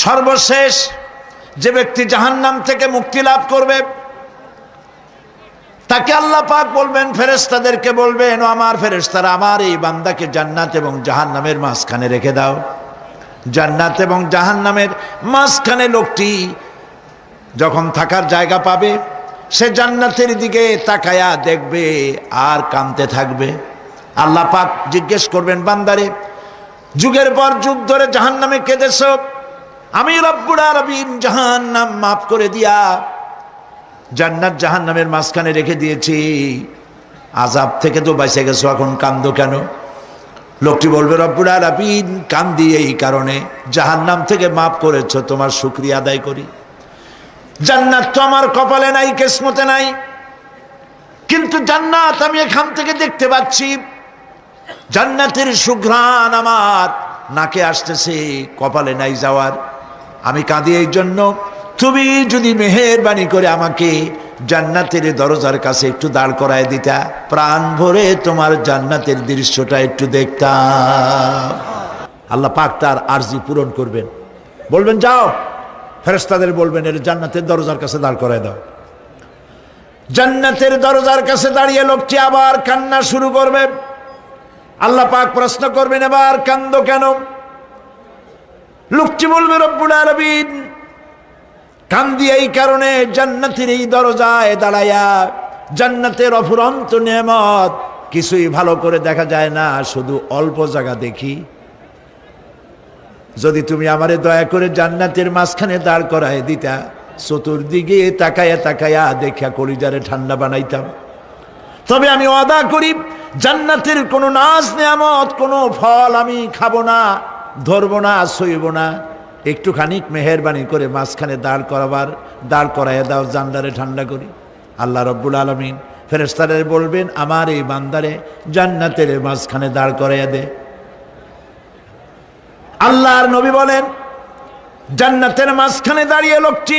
সর্বশেষ যে ব্যক্তি জাহান্নাম থেকে মুক্তি লাভ করবে তাকে আল্লাহ পাক বলবেন, ফেরেশতাদেরকে বলবেন, ও আমার ফেরেশতারা, আমার এই বান্দাকে জান্নাত এবং জাহান্নামের মাঝখানে রেখে দাও। জান্নাত এবং জাহান্নামের মাঝখানে লোকটি যখন থাকার জায়গা পাবে, সে জান্নাতের দিকে তাকায়া দেখবে আর কাঁদতে থাকবে। আল্লাহ পাক জিজ্ঞেস করবেন, বান্দারে, যুগের পর যুগ ধরে জাহান্নামে কেঁদেছ, আমি রব্বুল আলামিন জাহান্নাম মাফ করে দিয়া জান্নাত জাহান্নামের মাঝখানে রেখে দিয়েছি, আযাব থেকে তো বেঁচে গেছো, এখন কান্দো কেন? লোকটি বলবে, রব্বুল আলামিন কান্দি এই কারণে, জাহান্নাম থেকে মাফ করেছো, তোমার শুকরিয়া আদায় করি। জান্নাত তো আমার কপালে নাই, কিসমতে নাই, কিন্তু জান্নাত আমি এখান থেকে দেখতে পাচ্ছি, জান্নাতের সুঘ্রাণ আমার নাকে আসতেছে, কপালে নাই যাওয়ার। আমি কাঁদি এই জন্য, তুমি যদি মেহেরবানি করে আমাকে জান্নাতের দরজার কাছে একটু দাঁড় করায় দিতা, প্রাণ ভরে তোমার জান্নাতের দৃশ্যটা একটু দেখতাম। আল্লাহ পাক তার আরজি পূরণ করবেন, বলবেন, যাও, ফেরেশতাদের বলবেন, এর জান্নাতের দরজার কাছে দাঁড় করায় দাও। জান্নাতের দরজার কাছে দাঁড়িয়ে লোকটি আবার কান্না শুরু করবে। আল্লাহ পাক প্রশ্ন করবেন, এবার কান্দো কেন? লোকটি বলবে, রব্বুল আলামিন কান্দি এই কারণে, জান্নাতের এই দরজায় দাঁড়ায়া জান্নাতের অফুরন্ত নেয়ামত কিছুই ভালো করে দেখা যায় না, শুধু অল্প জায়গা দেখি। যদি তুমি আমারে দয়া করে জান্নাতের মাঝখানে দাঁড় করায় দিতা, চতুর্দিকে তাকায়া তাকায়া দেখা কলিজারে ঠান্ডা বানাইতাম। তবে আমি ওয়াদা করি, জান্নাতের কোনো নাজ নেয়ামত, কোনো ফল আমি খাবো না, ধরবো না, সইব না। একটুখানি মেহেরবানি করে মাঝখানে দাঁড় করাইয়া দাও, জান্নারে ঠান্ডা করি। আল্লাহ রব্বুল আলামিন ফেরেশতাদের বলবেন, আমার এই বান্দারে জান্নাতের মাঝখানে দাঁড় করাইয়া দে। আল্লাহর নবী বলেন, জান্নাতের মাঝখানে দাঁড়িয়ে লোকটি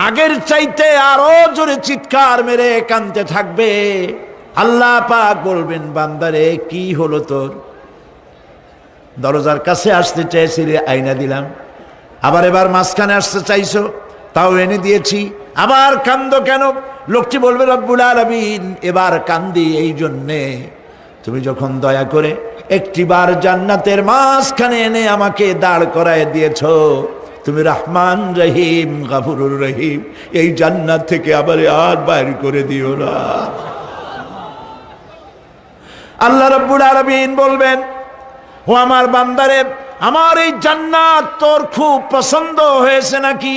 আগের চাইতে আরো জোরে চিৎকার মেরে কাঁদতে থাকবে। আল্লাহ পাক বলবেন, বান্দারে কি হলো তোর? দরজার কাছে আসতে চাইছিলে, আইনা দিলাম। আবার এবার মাঝখানে আসতে চাইছো, তাও এনে দিয়েছি, আবার কান্দো কেন? লোকটি বলবে, রব্বুল আলামিন এবার কান্দি এই জন্যে, তুমি যখন দয়া করে একটিবার জান্নাতের মাঝখানে এনে আমাকে দাঁড় করায় দিয়েছ, তুমি রহমান রহিম গফুরুর রহিম, এই জান্নাত থেকে আবার আর বাইর করে দিও না। আল্লাহ রাব্বুল আলামিন বলবেন, ও আমার বান্দারে, আমার এই জান্নাত তোর খুব পছন্দ হয়েছে নাকি?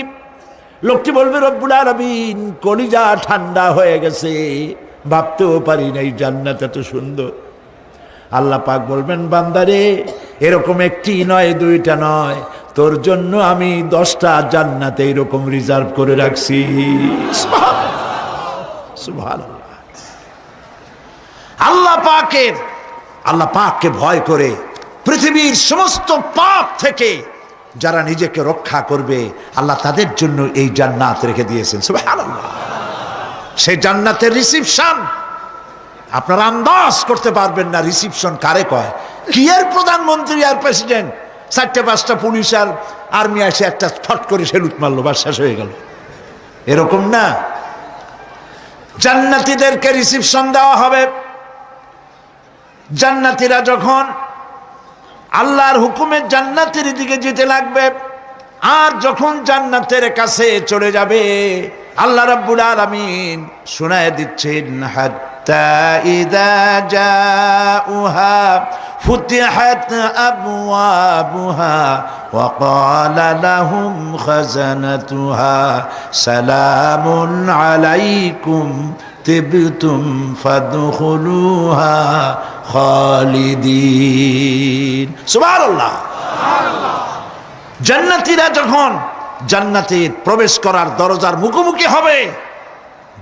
লোকটি বলবে, রব্বুল আলামিন কলিজা ঠান্ডা হয়ে গেছে, ভাবতেও পারি না এই জান্নাত এত সুন্দর। আল্লাহ পাক বলবেন, বান্দারে, এরকম একটি নয়, দুইটা নয়, তোর জন্য আমি 10টা জান্নাত এইরকম রিজার্ভ করে রাখছি। সুবহানাল্লাহ। আল্লাহ পাককে ভয় করে পৃথিবীর সমস্ত পাপ থেকে যারা নিজেকে রক্ষা করবে, আল্লাহ তাদের জন্য এই জান্নাত রেখে দিয়েছেন। সুবহানাল্লাহ। সেই জান্নাতের রিসিপশন আপনারা আন্দাজ করতে পারবেন না, রিসিপশন কারে কয়। কি এর প্রধানমন্ত্রী আর প্রেসিডেন্ট, 4-5টা পুলিশ আর আর্মি এসে একটা ফট করে সেলুট মারলো, বা শেষ হয়ে গেল, এরকম না। জান্নাতীদেরকে রিসিপশন দেওয়া হবে। জান্নাতীরা যখন আল্লাহর হুকুমে জান্নাতের দিকে যেতে লাগবে, আর যখন জান্নাতের কাছে চলে যাবে, আল্লাহ রাব্বুল আলামিন শোনায় দিচ্ছেন, হাত্তা ইযা জাউহা ফুতিহাত আবওয়াবুহা ওয়া ক্বালা লাহুম খাজানাতুহা সালামুন আলাইকুম তিবতুম ফাদখুলুহা খালিদিন। সুবহানাল্লাহ। জান্নাতীরা যখন জান্নাতে প্রবেশ করার দরজার মুখোমুখি হবে,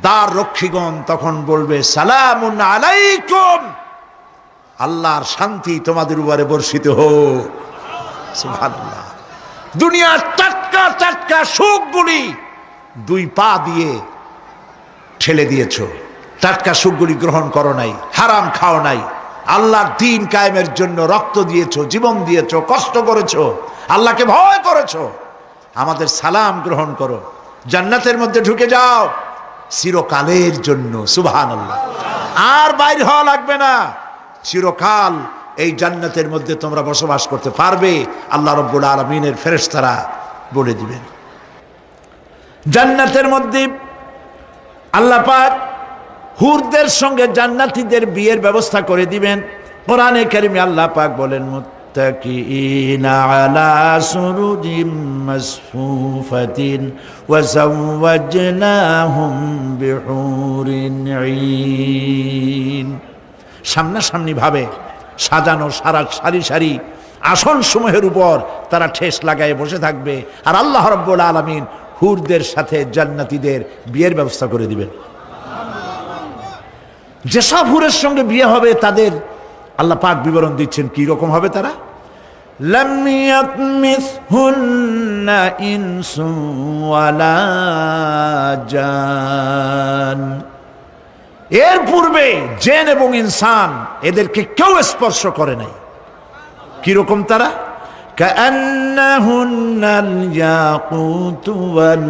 দ্বার রক্ষীগণ তখন বলবে, সালামুন আলাইকুম, আল্লাহর শান্তি তোমাদের উপরে বর্ষিত হোক। সুবহানাল্লাহ। দুনিয়ার টাটকা টাটকা সুখগুলি 2 পা দিয়ে ঠেলে দিয়েছো, টাটকা সুখগুলি গ্রহণ করো নাই, হারাম খাও নাই, আল্লাহর দ্বীন কায়েমের জন্য রক্ত দিয়েছো, জীবন দিয়েছো, কষ্ট করেছো, আল্লাহকে ভয় করেছো, আমাদের সালাম গ্রহণ করো, জান্নাতের মধ্যে ঢুকে যাও চিরকালের জন্য। সুবহানাল্লাহ। আর বাইর হওয়া লাগবে না, চিরকাল এই জান্নাতের মধ্যে তোমরা বসবাস করতে পারবে, আল্লাহ রাব্বুল আলামিনের ফেরেশতারা বলে দিবেন। জান্নাতের মধ্যে আল্লাহ পাক হুরদের সঙ্গে জান্নাতীদের বিয়ের ব্যবস্থা করে দিবেন। কোরআনে কারিমে আল্লাহ পাক বলেন, মুত্তাকিইনা আলা সুরুজিম মাসফুফাতিন ওয়া যাওয়াজনাহুম বিহুরিন ঈন। সামনাসামনি ভাবে সাজানো সারি সারি আসন সমূহের উপর তারা ঠেস লাগায় বসে থাকবে, আর আল্লাহ রাব্বুল আলামিন হুরদের সাথে জান্নাতীদের বিয়ের ব্যবস্থা করে দিবেন। যেসব হুরের সঙ্গে বিয়ে হবে তাদের আল্লাহ পাক বিবরণ দিচ্ছেন কি রকম হবে তারা। লাম ইয়াতমিসহুন্না ইনসুন ওয়ালা জান। এর পূর্বে জিন এবং ইনসান এদেরকে কেউ স্পর্শ করে নাই। কি রকম তারা? কাআন্নাহুন্নাল ইয়াকুতু ওয়াল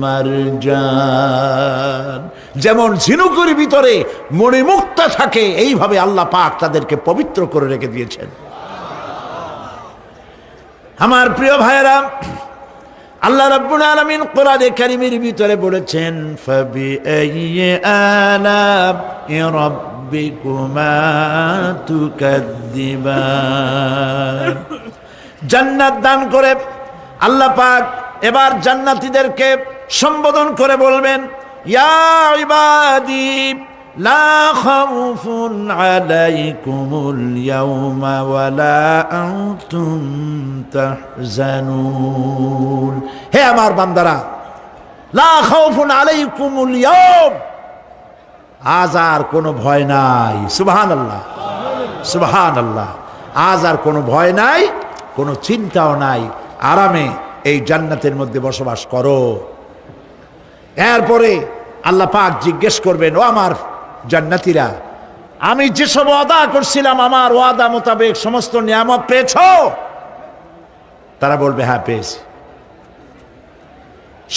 মারজান। যেমন ঝিনুকের ভিতরে মণিমুক্তা থাকে, এইভাবে আল্লাহ পাক তাদেরকে পবিত্র করে রেখে দিয়েছেন। আমার প্রিয় ভাইয়েরা, আল্লাহ রাব্বুল আলামিন কোরআনে কারীমের ভিতরে বলেছেন, ফাবিআইয়ি আলা'i রাব্বিকুমা তুকাযযিবান। জান্নাত দান করে আল্লাহ পাক এবার জান্নাতীদেরকে সম্বোধন করে বলবেন, ইয়া ইবাদি লা খাউফুন আলাইকুমুল ইয়াওমা ওয়ালা আনতুম তাহজানুন। হে আমার বান্দারা, লা খাউফুন আলাইকুমুল ইয়াওম, আজ আর কোনো ভয় নাই। সুবহানাল্লাহ, সুবহানাল্লাহ। আজ আর কোনো ভয় নাই, কোনো চিন্তাও নাই, আরামে এই জান্নাতের মধ্যে বসবাস করো। এরপরে আল্লাহ পাক জিজ্ঞেস করবেন, ও আমার জান্নাতীরা, আমি যেসব ওয়াদা করছিলাম আমার ওয়াদা মোতাবেক সমস্ত নিয়ামত পেয়েছো? তারা বলবে, হ্যাঁ পেয়েছি,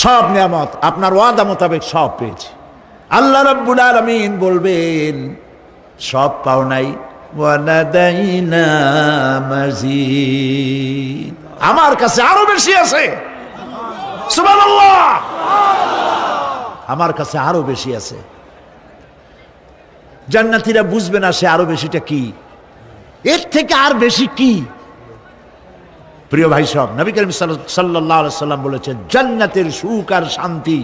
সব নিয়ামত আপনার ওয়াদা মোতাবেক সব পেয়েছি। আল্লাহ রাব্বুল আলামিন বলবেন, সব পাও নাই, ওয়ালাদাইনা মাজিদ, আমার কাছে আরো বেশি আছে। সুবহানাল্লাহ, আমার কাছে আরো বেশি আছে। জান্নাতীরা বুঝবে না সে আরো বেশিটা কি, এর থেকে আর বেশি কি। প্রিয় ভাই সব, নবী করিম সাল্লাল্লাহু আলাইহি সাল্লাম বলেছেন, জান্নাতের সুখ আর শান্তি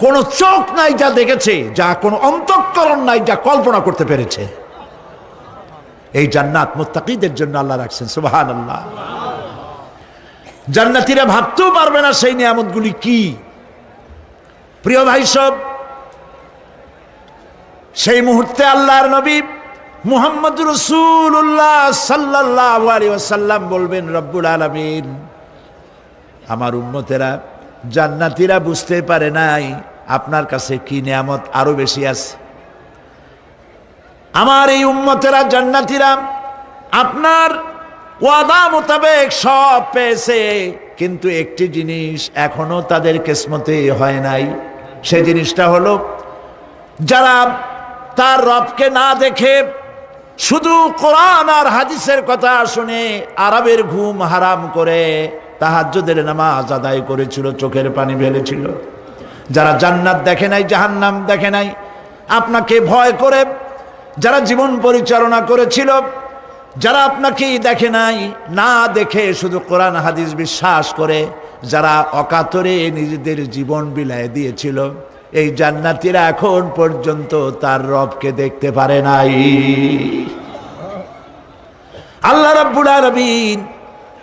কোন চোখ নাই যা দেখেছে, যা কোন অন্তঃকরণ নাই যা কল্পনা করতে পেরেছে। এই জান্নাত মুত্তাকিদের জন্য আল্লাহ রাখছেন। সুবহানাল্লাহ। জান্নাতীরা ভাবতেও পারবে না সেই নিয়ামতগুলি কি। প্রিয় ভাই সব, সেই মুহূর্তে আল্লাহর নবী মুহাম্মদ রাসূলুল্লাহ সাল্লাল্লাহু আলাইহি ওয়াসাল্লাম বলবেন, রব্বুল আলামিন, আমার উম্মতেরা জান্নাতীরা বুঝতে পারে নাই আপনার কাছে কি নিয়ামত আরো বেশি আছে। আমার এই উম্মতেরা জান্নাতীরা আপনার ওয়াদা মোতাবেক সব পেয়েছে, কিন্তু একটি জিনিস এখনো তাদের কিসমতে হয় নাই। সেই জিনিসটা হলো, যারা তার রবকে না দেখে শুধু কোরআন আর হাদিসের কথা শুনে আরবের ঘুম হারাম করে তাহাজ্জুদের নামাজ আদায় করেছিল, চোখের পানি ফেলেছিল, যারা জান্নাত দেখে নাই, জাহান্নাম দেখে নাই, আপনাকে ভয় করে যারা জীবন পরিচালনা করেছিল, যারা আপনাকে দেখে নাই, না দেখে শুধু কোরআন হাদিস বিশ্বাস করে যারা অকাতরে নিজেদের জীবন বিলায় দিয়েছিল, এই জান্নাতীরা এখন পর্যন্ত তার রবকে দেখতে পারে নাই। আল্লাহ রাব্বুল আলামিন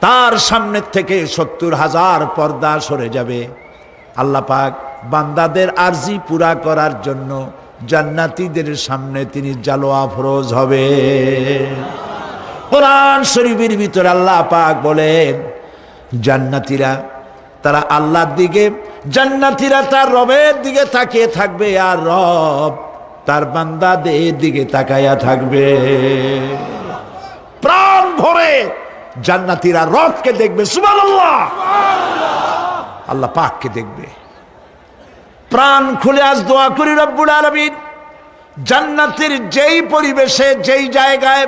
তার সামনে থেকে ৭০,০০০ পর্দা সরে যাবে। আল্লাহ পাক বান্দাদের আরজি পুরা করার জন্য জান্নাতীদের সামনে তিনি জালোয়া ফরজ হবে। কোরআন শরীফের ভিতরে আল্লাহ পাক বলেন, জান্নাতীরা তারা আল্লাহর দিকে, জান্নাতীরা তার রবের দিকে তাকিয়ে থাকবে, আর রব তার বান্দাদের দিকে তাকায়া থাকবে। প্রাণ ভরে জান্নাতীরা রবকে দেখবে। সুবহানাল্লাহ। আল্লাহ পাককে দেখবে। প্রাণ খুলে আজ দোয়া করি রব্বুল আলামিন, জান্নাতের যেই পরিবেশে যেই জায়গায়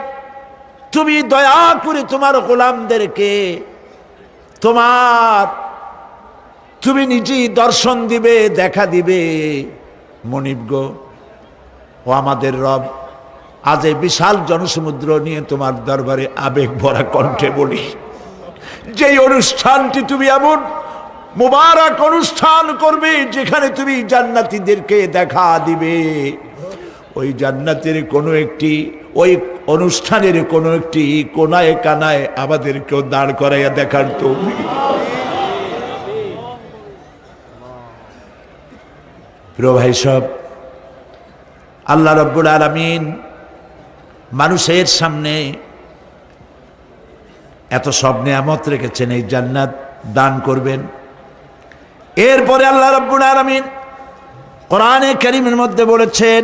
তুমি দয়া করে তোমার গোলামদেরকে তুমি নিজেই দর্শন দিবে, দেখা দিবে। মনিব গো, ও আমাদের রব, আজ এই বিশাল জনসমুদ্র নিয়ে তোমার দরবারে আবেগ ভরা কণ্ঠে বলি, যেই অনুষ্ঠানটি তুমি এমন মুবারক অনুষ্ঠান করবে যেখানে তুমি জান্নাতীদেরকে দেখা দিবে, ওই জান্নাতের কোনো একটি, ওই অনুষ্ঠানের কোনো একটি কোনায় কানায় আমাদেরকেও দাঁড় করাইয়া দেখার তৌফিক। প্রিয় ভাই সব, আল্লাহ রাব্বুল আলামিন মানুষের সামনে এত সব নিয়ামত রেখেছেন, এই জান্নাত দান করবেন। এরপরে আল্লাহ রাব্বুল আলামিন কোরআনে কারীমের মধ্যে বলেছেন,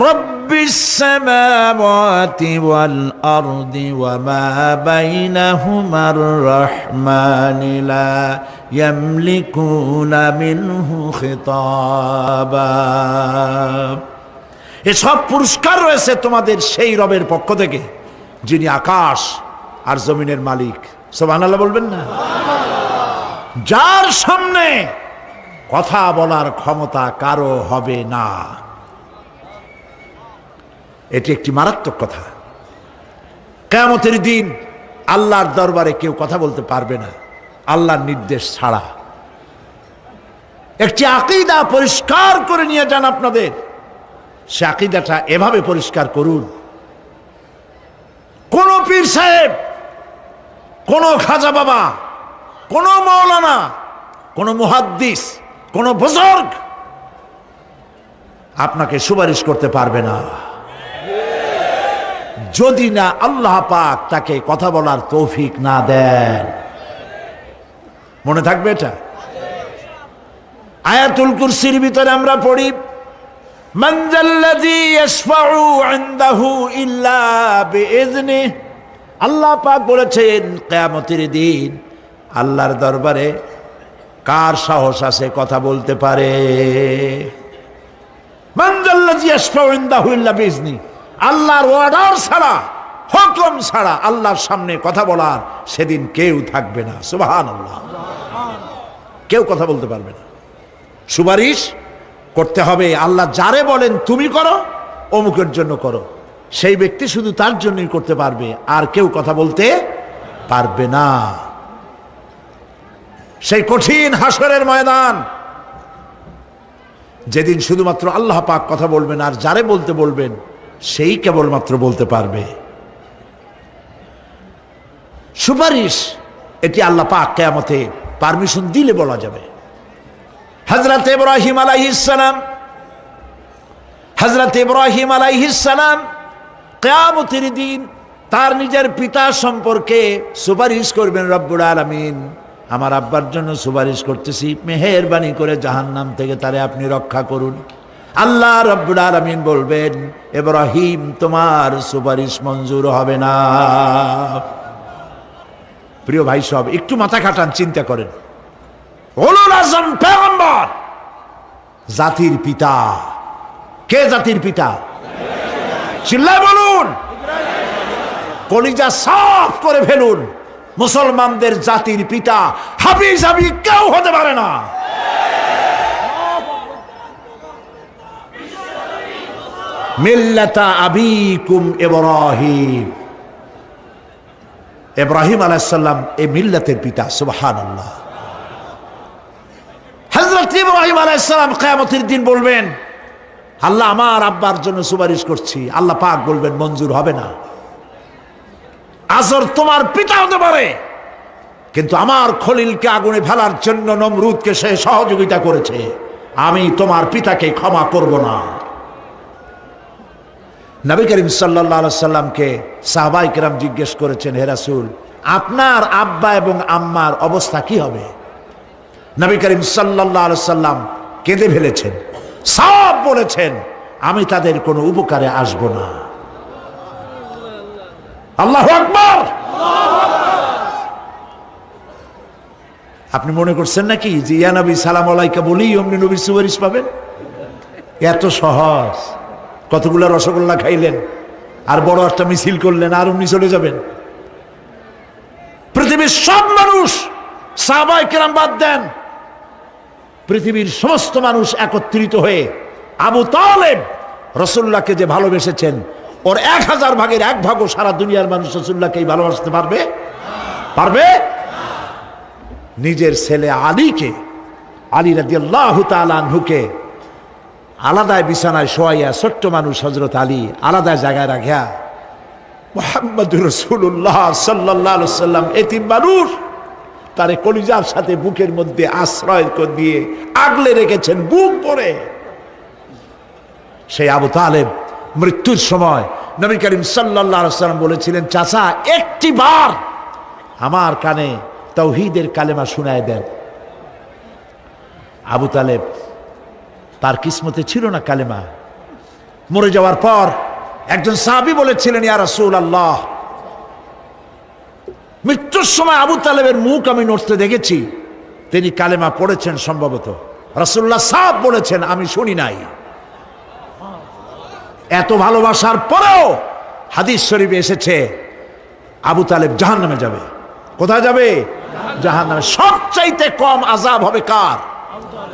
রব্বিস সামাওয়াতি ওয়াল আরদি ওয়া মা বাইনাহুমার রাহমানি লা ইয়ামলিকুনা মিনহু খিতাবা। এসব পুরস্কার রয়েছে তোমাদের সেই রবের পক্ষ থেকে যিনি আকাশ আর জমিনের মালিক। সুবহানাল্লাহ বলবেন না? যার সামনে কথা বলার ক্ষমতা কারো হবে না। এটি একটি মারাত্মক কথা। কিয়ামতের দিন আল্লাহর দরবারে কেউ কথা বলতে পারবে না আল্লাহর নির্দেশ ছাড়া। একটি আকীদা পরিষ্কার করে নিয়ে যান আপনাদের, সে আকীদাটা এভাবে পরিষ্কার করুন, কোন পীর সাহেব, কোন খাজা বাবা, কোন মাওলানা, কোন মুহাদ্দিস, কোন বুজুর্গ আপনাকে সুপারিশ করতে পারবে না যদি না আল্লাহ পাক তাকে কথা বলার তৌফিক না দেন। মনে থাকবে এটা। আয়াতুল কুরসির ভিতরে আমরা পড়ি, মান যাল্লাযী ইয়াশফাউ ইনদাহু ইল্লা বিইযনিহি। আল্লাহ পাক বলেছেন কিয়ামতের দিন আল্লাহর দরবারে কার সাহস আছে কথা বলতে পারে? মান যাল্লাযী ইয়াশফাউ ইনদাহু ইল্লা বিইযনিহি। আল্লাহর অর্ডার ছাড়া, হুকুম ছাড়া আল্লাহর সামনে কথা বলার সেদিন কেউ থাকবে না। সুবহানাল্লাহ। কেউ কথা বলতে পারবে না। সুপারিশ করতে হবে আল্লাহ যারে বলেন তুমি করো, অমুকের জন্য করো, সেই ব্যক্তি শুধু তার জন্যই করতে পারবে, আর কেউ কথা বলতে পারবে না। সেই কঠিন হাসরের ময়দান, যেদিন শুধুমাত্র আল্লাহ পাক কথা বলবেন, আর যারে বলতে বলবেন সেই কেবলমাত্র বলতে পারবে। সুপারিশ এটি আল্লাহ পাক কিয়ামতে পারমিশন দিলে বলা যাবে। হযরত ইব্রাহিম আলাইহিস সালাম কিয়ামতের দিন তার নিজের পিতা সম্পর্কে সুপারিশ করবেন, রব্বুল আলামিন আমার আব্বার জন্য সুপারিশ করতেছি, মেহেরবানি করে জাহান্নাম থেকে তারে আপনি রক্ষা করুন। আল্লাহ রব্বুল আলামিন বলবেন, ইব্রাহিম তোমার সুপারিশ মঞ্জুর হবে না। প্রিয় ভাই সব, একটু মাথা খাটান, চিন্তা করেন। উলুল আযম পয়গম্বর, জাতির পিতা। কে জাতির পিতা? চিল্লায় বলুন, কলিজা সাফ করে ফেলুন। মুসলমানদের জাতির পিতা হাবিজাবি কেউ হতে পারে না। মিল্লাতা আবিকুম ইব্রাহিম। ইব্রাহিম আলাইহিস সালাম এই মিল্লাতের পিতা। সুবহানাল্লাহ। হযরত ইব্রাহিম আলাইহিস সালাম কিয়ামতের দিন বলবেন, আল্লাহ আমার আব্বার জন্য সুপারিশ করছি। আল্লাহ পাক বলবেন মঞ্জুর হবে না। আজর তোমার পিতা হতে পারে, কিন্তু আমার খলিলকে আগুনে ফেলার জন্য নমরুদকে সে সহযোগিতা করেছে, আমি তোমার পিতাকে ক্ষমা করব না। নবী করিম সাল্লাল্লাহু আলাইহি সাল্লামকে সাহাবায়ে কেরাম জিজ্ঞেস করেছেন, হে রাসূল আপনার আব্বা এবং আম্মার অবস্থা কি হবে? নবী করিম সাল্লাল্লাহু আলাইহি সাল্লাম কেঁদে ফেলেছেন, সব বলেছেন আমি তাদের কোনো উপকারে আসব না। আল্লাহু আকবার। আপনি মনে করছেন নাকি যে ইয়া নবী সালাম আলাইকা বলেই অমনি নবীর সুপারিশ পাবেন? এত সহজ। কতগুলা রসগোল্লা খাইলেন আর বড় একটা মিছিল করলেন আর অমনি চলে যাবেন? পৃথিবীর সব মানুষ, সাহাবায়ে কেরাম বাদ দেন, পৃথিবীর সমস্ত মানুষ একত্রিত হয়ে আবু তালেব রাসূলুল্লাহকে যে ভালোবেসেছেন, ওর 1000 ভাগের 1 ভাগও সারা দুনিয়ার মানুষ রাসূলুল্লাহকেই ভালোবাসতে পারবে? পারবে? নিজের ছেলে আলীকে, আলী রাদিয়াল্লাহু তাআলা আনহুকে আলাদায় বিছানায় শোয়াইয়া, ছোট্ট মানুষ হযরত আলী আলাদা জায়গায় রাখিয়া মুহাম্মদুর রাসূলুল্লাহ সাল্লাল্লাহু আলাইহি ওয়াসাল্লাম এতিম মানুষ, তারে কলিজার সাথে বুকের মধ্যে আশ্রয় দিয়ে আগলে রেখেছেন বুক ভরে। সেই আবু তালেব মৃত্যুর সময় নবী করিম সাল্লাল্লাহু আলাইহি ওয়াসাল্লাম বলেছিলেন, চাচা একটি বার আমার কানে তাওহীদের কালেমা শোনায় দেন। আবু তালেব, তার কিসমতে ছিল না কালেমা। মরে যাওয়ার পর একজন সাহাবী বলেছিলেন, ইয়া রাসূলুল্লাহ, মৃত্যুর সময় আবু তালেবের মুখ আমি নড়তে দেখেছি, তিনি কালেমা পড়েছেন সম্ভবত। রাসূলুল্লাহ সাহেব বলেছেন, আমি শুনি নাই। এত ভালোবাসার পরেও হাদিস শরীফে এসেছে আবু তালেব জাহান্নামে যাবে। কোথায় যাবে? জাহান্নামে। সবচাইতে কম আযাব হবে কার?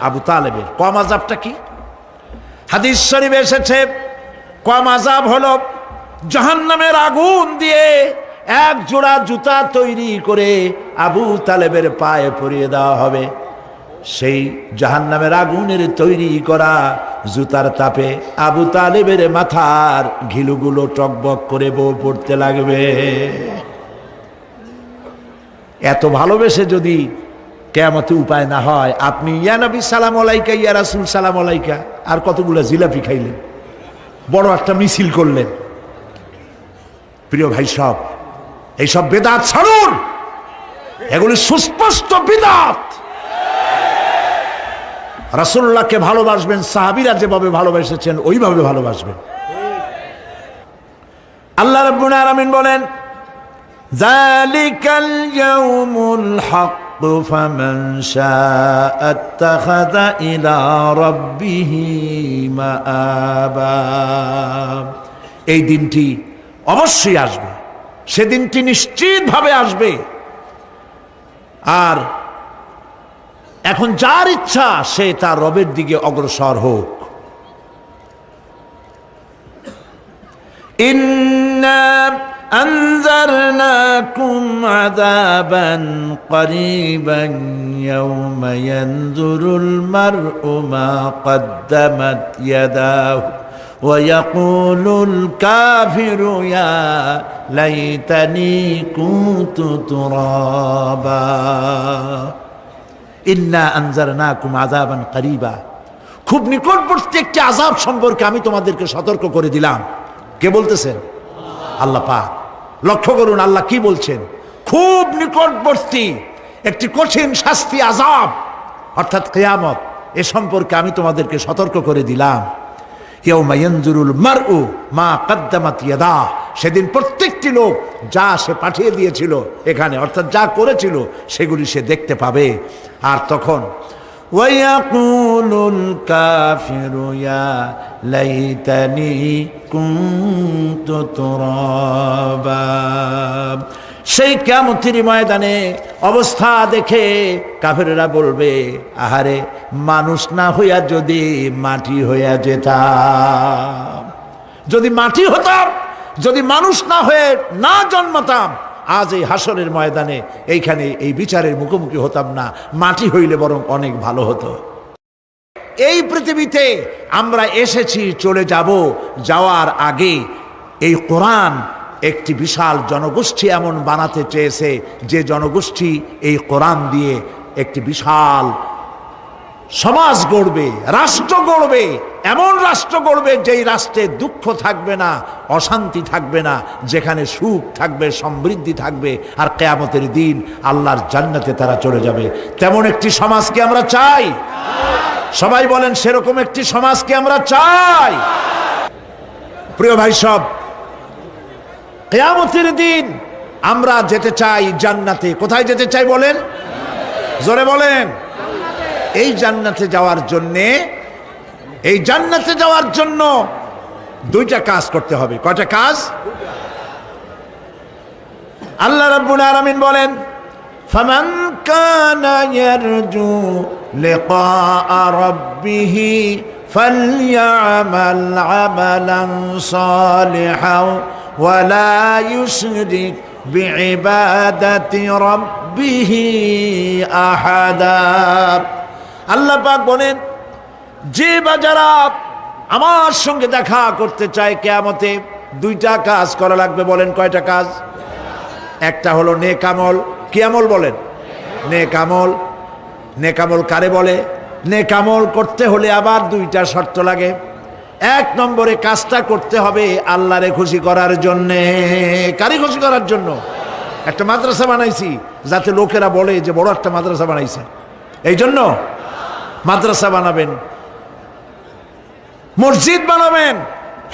আবু তালেবের। কম আযাবটা কি? হাদিস শরীফে এসেছে কম আযাব হলো জাহান্নামের আগুন দিয়ে 1 জোড়া জুতা তৈরি করে আবু তালেবের পায়ে পরিয়ে দেওয়া হবে। সেই জাহান্নামের আগুনের তৈরি করা জুতার তাপে আবু তালেবের মাথার ঘিলুগুলো টকবক করে বউ পড়তে লাগবে। এত ভালোবেসে যদি কিয়ামতে উপায় না হয়, আপনি ইয়া নবী সালাম আলাইকা, ইয়া রাসূল সালাম আলাইকা, আর কতগুলো জিলাপি খাইলেন, বড় একটা মিছিল করলেন। প্রিয় ভাই সব, এইসব বেদাত ছাড়ুন, এগুলি সুস্পষ্ট বিদআত। রাসূলুল্লাহকে ভালোবাসবেন, সাহাবীরা যেভাবে ভালোবেসেছেন ওইভাবে ভালোবাসবেন। আল্লাহ রাব্বুল আলামিন বলেন, যালিকাল ইয়াউমুল হক ফামান শাআ আত্তাখাযা ইলা রাব্বিহি মাআবা। এই দিনটি অবশ্যই আসবে, সেদিনটি নিশ্চিতভাবে আসবে। আর এখন যার ইচ্ছা সে তার রবের দিকে অগ্রসর হোক। ইন্না আনজারনাকুম আযাবান করিবান ইয়াওমা ইয়ানজুরুল মার'উ মা কদ্দামাত ইয়াদাহু ওয়া ইয়াকুলুল কাফিরু ইয়া লাইতানি কুনতু তুরাবা। ইন্না আনজারনাকুম আযাবান করিবা, খুব নিকটবর্তী একটি আযাব সম্পর্কে আমি তোমাদেরকে সতর্ক করে দিলাম। কে বলতেছেন? আল্লাহ পাক। লক্ষ্য করুন আল্লাহ কি বলছেন, খুব নিকটবর্তী একটি কঠিন শাস্তি, আযাব অর্থাৎ কিয়ামত, এ সম্পর্কে আমি তোমাদেরকে সতর্ক করে দিলাম। ইয়াউমা ইয়ানজুরুল মার'উ মা কদ্দামাত ইয়াদাহু, সেদিন প্রত্যেকটি লোক যা সে পাঠিয়ে দিয়েছিল এখানে, অর্থাৎ যা করেছিল সেগুলি সে দেখতে পাবে। আর তখন ওয়ায়াকুলুল কাফিরু ইয়া লাইতানি কুনতু তুরাবা। সেই কিয়ামতের ময়দানে অবস্থা দেখে কাফেররা বলবে, আহারে মানুষ না হইয়া যদি মাটি হইয়া যেতাম, যদি মাটি হতাম, যদি মানুষ না হয়ে না জন্মাতাম, আজ এই হাসরের ময়দানে এইখানে এই বিচারের মুখোমুখি হতাম না, মাটি হইলে বরং অনেক ভালো হতো। এই পৃথিবীতে আমরা এসেছি, চলে যাব, যাওয়ার আগে এই কোরআন একটি বিশাল জনগোষ্ঠী এমন বানাতে চেয়েছে যে জনগোষ্ঠী এই কোরআন দিয়ে একটি বিশাল সমাজ গড়বে, রাষ্ট্র গড়বে, এমন রাষ্ট্র গড়বে যেই রাষ্ট্রে দুঃখ থাকবে না, অশান্তি থাকবে না, যেখানে সুখ থাকবে, সমৃদ্ধি থাকবে, আর কিয়ামতের দিন আল্লাহর জান্নাতে তারা চলে যাবে। তেমন একটি সমাজকে আমরা চাই। সবাই বলেন, সেরকম একটি সমাজকে আমরা চাই। প্রিয় ভাই সব, কিয়ামতের দিন আমরা যেতে চাই জান্নাতে। কোথায় যেতে চাই বলেন? জোরে বলেন। এই জান্নাতে যাওয়ার জন্য দুইটা কাজ করতে হবে। কয়টা কাজ? আল্লাহ রাব্বুল আলামিন বলেন, ফামান কানা ইয়ারজু লিকাআ রাব্বিহি ফালইআমাল আমালান সালিহান ওয়া লা ইউশরিক বিইবাদাতি রাব্বিহি আহাদা। আল্লাহ পাক বলেন, যে বাজারা আমার সঙ্গে দেখা করতে চায় কিয়ামতে, দুইটা কাজ করা লাগবে। বলেন কয়টা কাজ? একটা হলো নেক আমল। কি আমল বলেন? নেক আমল। নেক আমল কারে বলে? নেক আমল করতে হলে আবার দুইটা শর্ত লাগে। এক নম্বরে কাজটা করতে হবে আল্লাহরে খুশি করার জন্যে। কারে খুশি করার জন্য? একটা মাদ্রাসা বানাইছি যাতে লোকেরা বলে যে বড় একটা মাদ্রাসা বানাইছে, এই জন্য মাদ্রাসা বানাবেন, মসজিদ বানাবেন,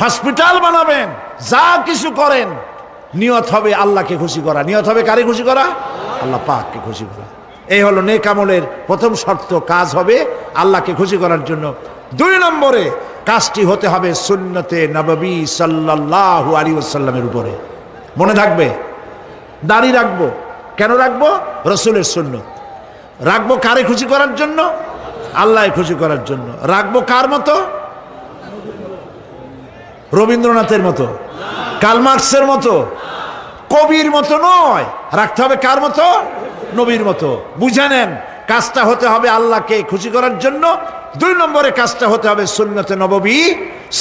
হসপিটাল বানাবেন, যা কিছু করেন নিয়ত হবে আল্লাহকে খুশি করা। নিয়ত হবে কারে খুশি করা? আল্লাহ পাককে খুশি করা। এই হলো নেক আমলের প্রথম শর্ত। কাজ হবে আল্লাহকে খুশি করার জন্য। দুই নম্বরে কাজটি হতে হবে সুন্নতে নববী সাল্লাল্লাহু আলাইহি ওয়াসাল্লামের উপরে। মনে থাকবে, দাড়ি রাখবো। কেন রাখবো? রাসূলের সুন্নত। রাখবো কারে খুশি করার জন্য? আল্লাহকে খুশি করার জন্য। রাখবো কার মতো? রবীন্দ্রনাথের মতো, কার্ল মার্কসের মতো, কবির মতো নয়। রাখতে হবে কার মতো? নবীর মতো। বুঝে নেন, কাজটা হতে হবে আল্লাহকে খুশি করার জন্য। দুই নম্বরে কাজটা হতে হবে সুন্নতে নববী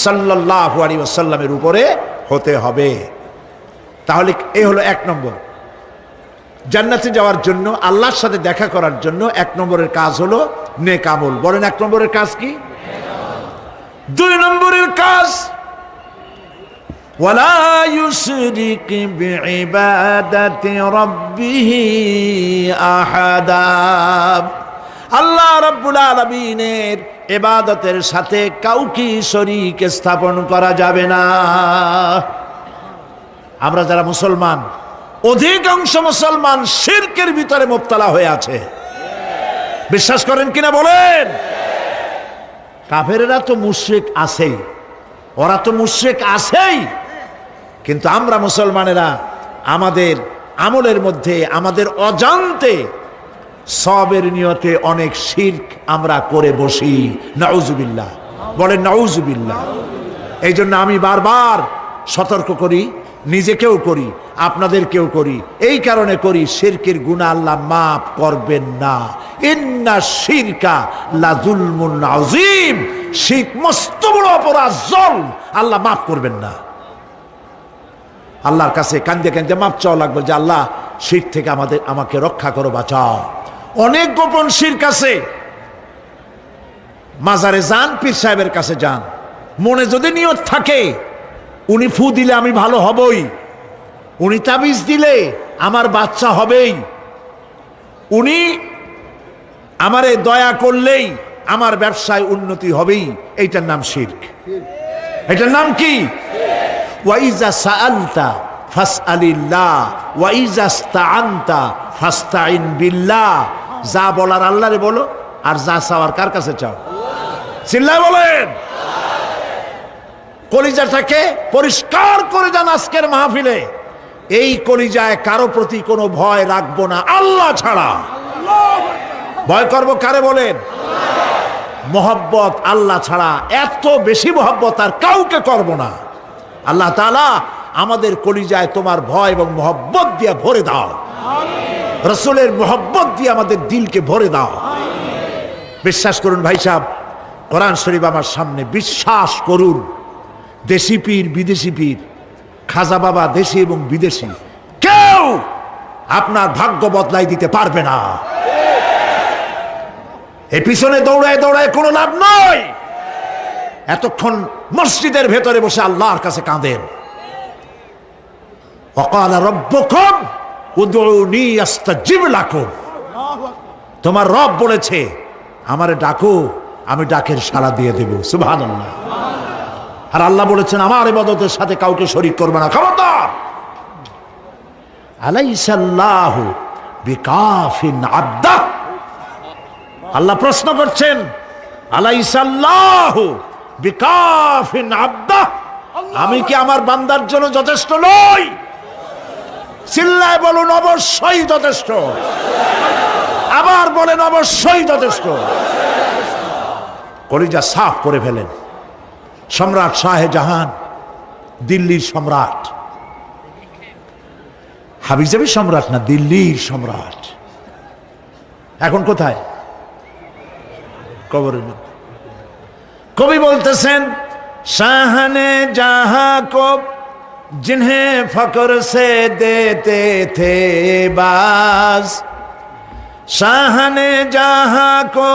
সাল্লাল্লাহু আলাইহি ওয়াসাল্লামের উপরে হতে হবে। তাহলে এই হলো এক নম্বর। জান্নাতে যাওয়ার জন্য, আল্লাহর সাথে দেখা করার জন্য এক নম্বরের কাজ হলো নেক আমল। বলেন এক নম্বরের কাজ কি? দুই নম্বরের কাজ ওয়ালা ইউশরিক বিইবাদাতি রাব্বিহি আহাদা। আল্লাহ রাব্বুল আলামিনের ইবাদতের সাথে কাউকে শরীক স্থাপন করা যাবে না। আমরা যারা মুসলমান, অধিকাংশ মুসলমান শিরকের ভিতরে মুবতালা হয়ে আছে। বিশ্বাস করেন কিনা বলেন? কাফেরেরা তো মুশরিক আছেই, ওরা তো মুশরিক আছেই, কিন্তু আমরা মুসলমানেরা আমাদের আমলের মধ্যে আমাদের অজান্তে সবের নিয়তে অনেক শিরক আমরা করে বসি। নাউজুবিল্লাহ। বলেন নাউজুবিল্লাহ। এই জন্য আমি বারবার সতর্ক করি, নিজেকেও করি, আপনাদেরকেও করি। এই কারণে করি, শিরকের গুনাহ আল্লাহ মাফ করবেন না। ইন্না শিরকা লাযুলমুন আযীম। শিরক মস্ত বড় অপরাধ, জুলম, আল্লাহ মাফ করবেন না। আল্লাহর কাছে কান্দে কান্দে মাফ চাওয়া লাগবে যে আল্লাহ শিরক থেকে আমাকে রক্ষা করো, বাঁচাও। অনেক গোপন শিরক আছে। মাজারে যান, পীর সাহেবের কাছে যান, মনে যদি নিয়ত থাকে উনি ফু দিলে আমি ভালো হবই, উনি তাবিজ দিলে আমার বাচ্চা হবেই, উনি আমারে দয়া করলেই আমার ব্যবসায় উন্নতি হবেই, এইটার নাম শিরক। এটার নাম কি? ওয়াইজা সাআলতা ফাসআলিল্লাহ ওয়াইজা ইসতাআনতা ফাসতাইন বিল্লাহ। যা বলার আল্লাহরে বলো, আর যা চাওয়ার কার কাছে চাও? চিল্লায় বলেন। কলিজাটাকে পরিষ্কার করে যান আজকের মাহফিলে। এই কলিজায় কারো প্রতি কোনো ভয় রাখবো না আল্লাহ ছাড়া। ভয় করব কারে বলেন? মোহব্বত আল্লাহ ছাড়া, এত বেশি মোহব্বত আর কাউকে করব না। আল্লাহ তাআলা আমাদের কলিজায় তোমার ভয় এবং মোহব্বত দিয়ে ভরে দাও। রাসূলের মোহব্বত দিয়ে আমাদের দিলকে ভরে দাও। বিশ্বাস করুন ভাই সাহেব, কোরআন শরীফ আমার সামনে, বিশ্বাস করুন, দেশি পীর বিদেশি পীর, খাজা বাবা দেশি এবং বিদেশি, কেউ আপনার ভাগ্য বদলাই দিতে পারবে না। এই পিছনে দৌড়ায় দৌড়ায় কোনো লাভ নয়। এতক্ষণ মসজিদের ভেতরে বসে আল্লাহর কাছে কাঁদেন। ওয়াকালা রাব্বুকুম উদউনি আস্তাজিব লাকুম। তোমার রব বলেছে আমারে ডাকো, আমি ডাকের সাড়া দিয়ে দেব। সুবহানাল্লাহ। আর আল্লাহ বলেছেন আমার ইবাদতের সাথে কাউকে শরীক করবে না। খবরদার। আলাইসাল্লাহু বিকাফিন আবদা। আল্লাহ প্রশ্ন করছেন, আলাইসাল্লাহু বিকাফিন আবদাহ, আমি কি আমার বান্দার জন্য যথেষ্ট নই? চিল্লায় বলুন অবশ্যই যথেষ্ট। আবার বলেন অবশ্যই যথেষ্ট। কলিজা সাফ করে ফেলেন। সম্রাট শাহজাহান, দিল্লির সম্রাট, হাবিজাবি সম্রাট না, দিল্লির সম্রাট। এখন কোথায়? কবরের মধ্যে। কবি বলতেছেন, শাহনে জাহা কো जिन्हें फकर से देते थे बाज, शाहने जहां को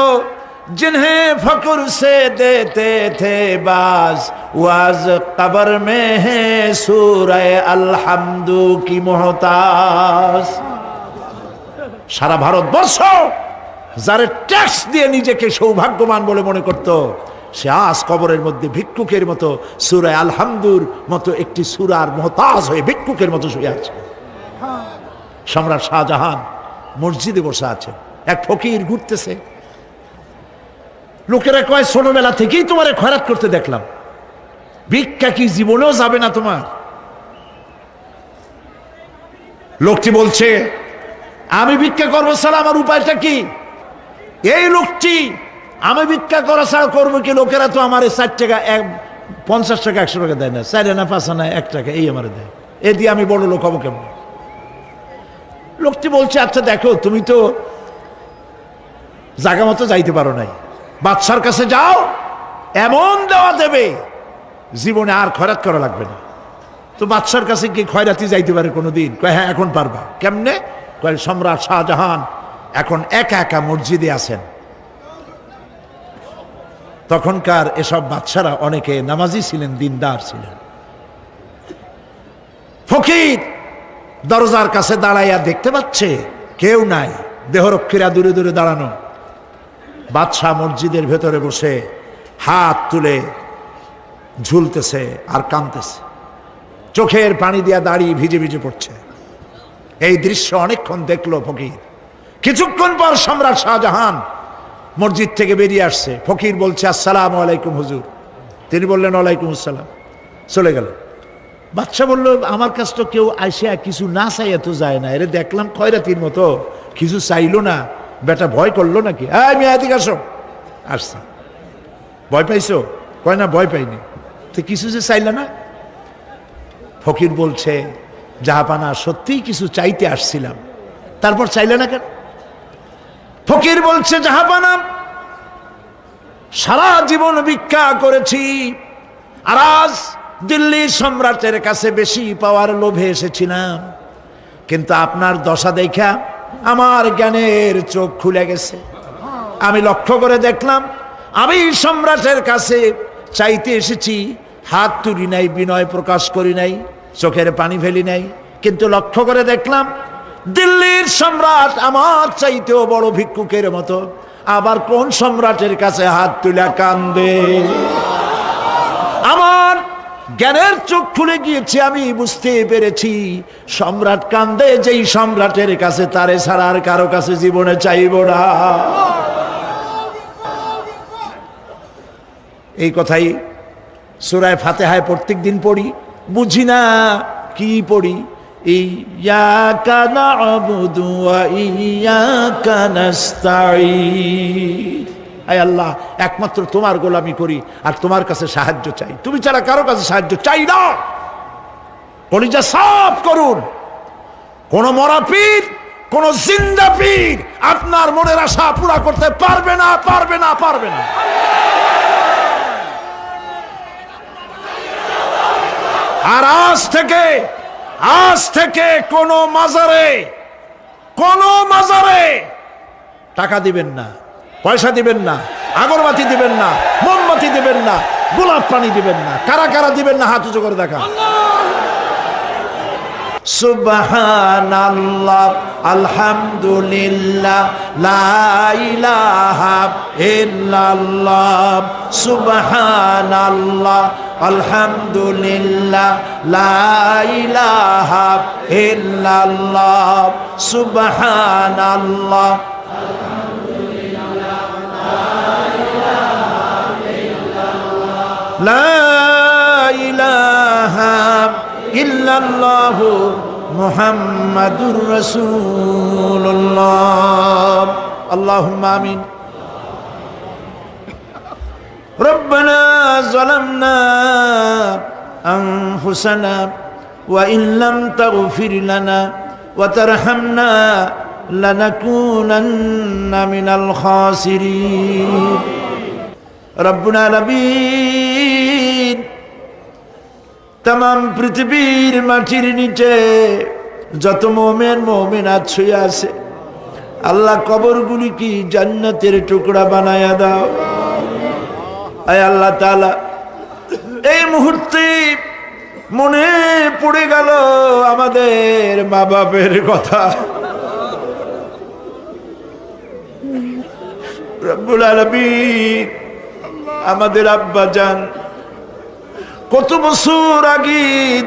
जिन्हें फकर से देते थे बाज, वाज कब्र में है सूरह अलहम्दु की मोहताज। সারা ভারতবর্ষ যারা ট্যাক্স দিয়ে নিজেকে সৌভাগ্যবান বলে মনে করত, সে আজ কবরের মধ্যে ভিক্ষুকের মতো সূরা আলহামদুর মতো একটি সূরার মুহতাজ হয়ে ভিক্ষুকের মতো শুয়ে আছে। সম্রাট শাহজাহান মসজিদে বসে আছে, এক ফকির ঘুরতেছে। লোকেরা কয়, ছোটবেলা থেকেই তোমারে খয়রাত করতে দেখলাম, ভিক্ষা কি জীবনেও যাবে না তোমার? লোকটি বলছে, আমি ভিক্ষা করবো ছাড়া আমার উপায়টা কি? এই লোকটি, আমি ভিক্ষা করা ছাড়া করবো কি? লোকেরা তো আমার 4 টাকা 50 টাকা 100 টাকা দেয় না, 4 আনা 5 আনা 1 টাকা এই আমার দেয়, এ দিয়ে আমি বড় লোক হবো কেমন? লোকটি বলছে, আচ্ছা দেখো, তুমি তো জায়গা মতো যাইতে পারো নাই, বাদশার কাছে যাও, এমন দেওয়া দেবে জীবনে আর খয়রাত করা লাগবে না। তো বাদশার কাছে কি খয়রাতি যাইতে পারে কোনোদিন? কয় হ্যাঁ এখন পারবা। কেমনে? কয় সম্রাট শাহজাহান এখন একা একা মসজিদে আছেন। তখনকার এসব বাদশারা অনেকে নামাজি ছিলেন, দিনদার ছিলেন। ফকির দরজার কাছে দাঁড়াইয়া দেখতে পাচ্ছে কেউ নাই, দেহরক্ষীরা দূরে দূরে দাঁড়ানো। বাদশাহ মসজিদের ভেতরে বসে হাত তুলে ঝুলতেছে আর কাঁদতেছে, চোখের পানি দিয়া দাঁড়িয়ে ভিজে ভিজে পড়ছে। এই দৃশ্য অনেকক্ষণ দেখলো ফকির। কিছুক্ষণ পর সম্রাট শাহজাহান মসজিদ থেকে বেরিয়ে আসছে। ফকির বলছে, আসসালামু আলাইকুম হুজুর। তিনি বললেন, ওয়ালাইকুম আসসালাম। চলে গেল। বাদশা বলল, আমার কাছে তো কেউ আইসা কিছু না চাই এত যায় না, এরে দেখলাম খয়রাতির মতো কিছু চাইলো না, বেটা ভয় করলো নাকি? আমি এদিকে আসো। আসছে। ভয় পাইছো? কয় না ভয় পাইনি। তো কিছু যে চাইলে না? ফকির বলছে, জাহাপানা সত্যিই কিছু চাইতে আসছিলাম, তারপর চাইলে না কেন? ফকির বলছে, জাহাপানা সারা জীবন ভিক্ষা করেছি, আর আজ দিল্লি সম্রাটের কাছে বেশি পাওয়ার লোভে এসেছিলাম, কিন্তু আপনার দশা দেখা আমার জ্ঞানের চোখ খুলে গেছে। আমি লক্ষ্য করে দেখলাম, আমি সম্রাটের কাছে চাইতে এসেছি, হাত তুলি নাই, বিনয় প্রকাশ করি নাই, চোখের পানি ফেলি নাই, কিন্তু লক্ষ্য করে দেখলাম দিল্লির সম্রাট আমার চাইতেও বড় ভিক্ষুকের মতো। আবার কোন সম্রাটের কাছে হাত তুলে কান্দে? আমার জ্ঞানের চোখ খুলে গিয়েছে, আমি বুঝতে পেরেছি সম্রাট কান্দে যেই সম্রাটের কাছে, তারে ছাড়া আর কারো কাছে জীবনে চাইব না। এই কথাই সূরা ফাতিহায় প্রত্যেক দিন পড়ি, বুঝি না কি পড়ি। ইয়াকা না'বুদু ওয়া ইয়াকা নাস্তাঈন। আয় আল্লাহ, একমাত্র তোমার গোলামি করি আর তোমার কাছে সাহায্য চাই, তুমি ছাড়া কারো কাছে সাহায্য চাই না। কলিজা সাফ করুন। কোন মরা পীর, কোন জিন্দা পীর আপনার মনের আশা পুরা করতে পারবে না, পারবে না, পারবে না। আর আজ থেকে কোন মাজারে টাকা দিবেন না, পয়সা দিবেন না, আগরবাতি দিবেন না, মোমবাতি দিবেন না, গোলাপ পানি দিবেন না। কারা কারা দিবেন না হাত উঁচু করে দেখা। সুবহানাল্লাহ, আলহামদুলিল্লাহ, লা ইলাহা ইল্লাল্লাহ। সুবহানাল্লাহ, আলহামদুলিল্লাহ, লা ইলাহা ইল্লাল্লাহ। সুবহানাল্লাহ, আলহামদুলিল্লাহ, লা ইলাহা ইল্লাল্লাহু মুহাম্মাদুর রাসূলুল্লাহ। আল্লাহুম্মা আমিন। রব্বানা যালামনা আনফুসানা ওয়া ইন লাম তাগফির লানা ওয়া তারহামনা লানাকুনান্না মিনাল খাসিরিন। রব্বুল আলামিন, তামাম পৃথিবীর মাটির নিচে যত মুমিন মুমিনাত শুয়ে আছে, আল্লাহ কবরগুলি কি জান্নাতের টুকরা বানায়া দাও। আয় আল্লাহ তাআলা, এই মুহূর্তে মনে পড়ে গেল আমাদের মা বাপের কথা। রব্বুল আলামিন, আমাদের আব্বা জান কত বছর আগে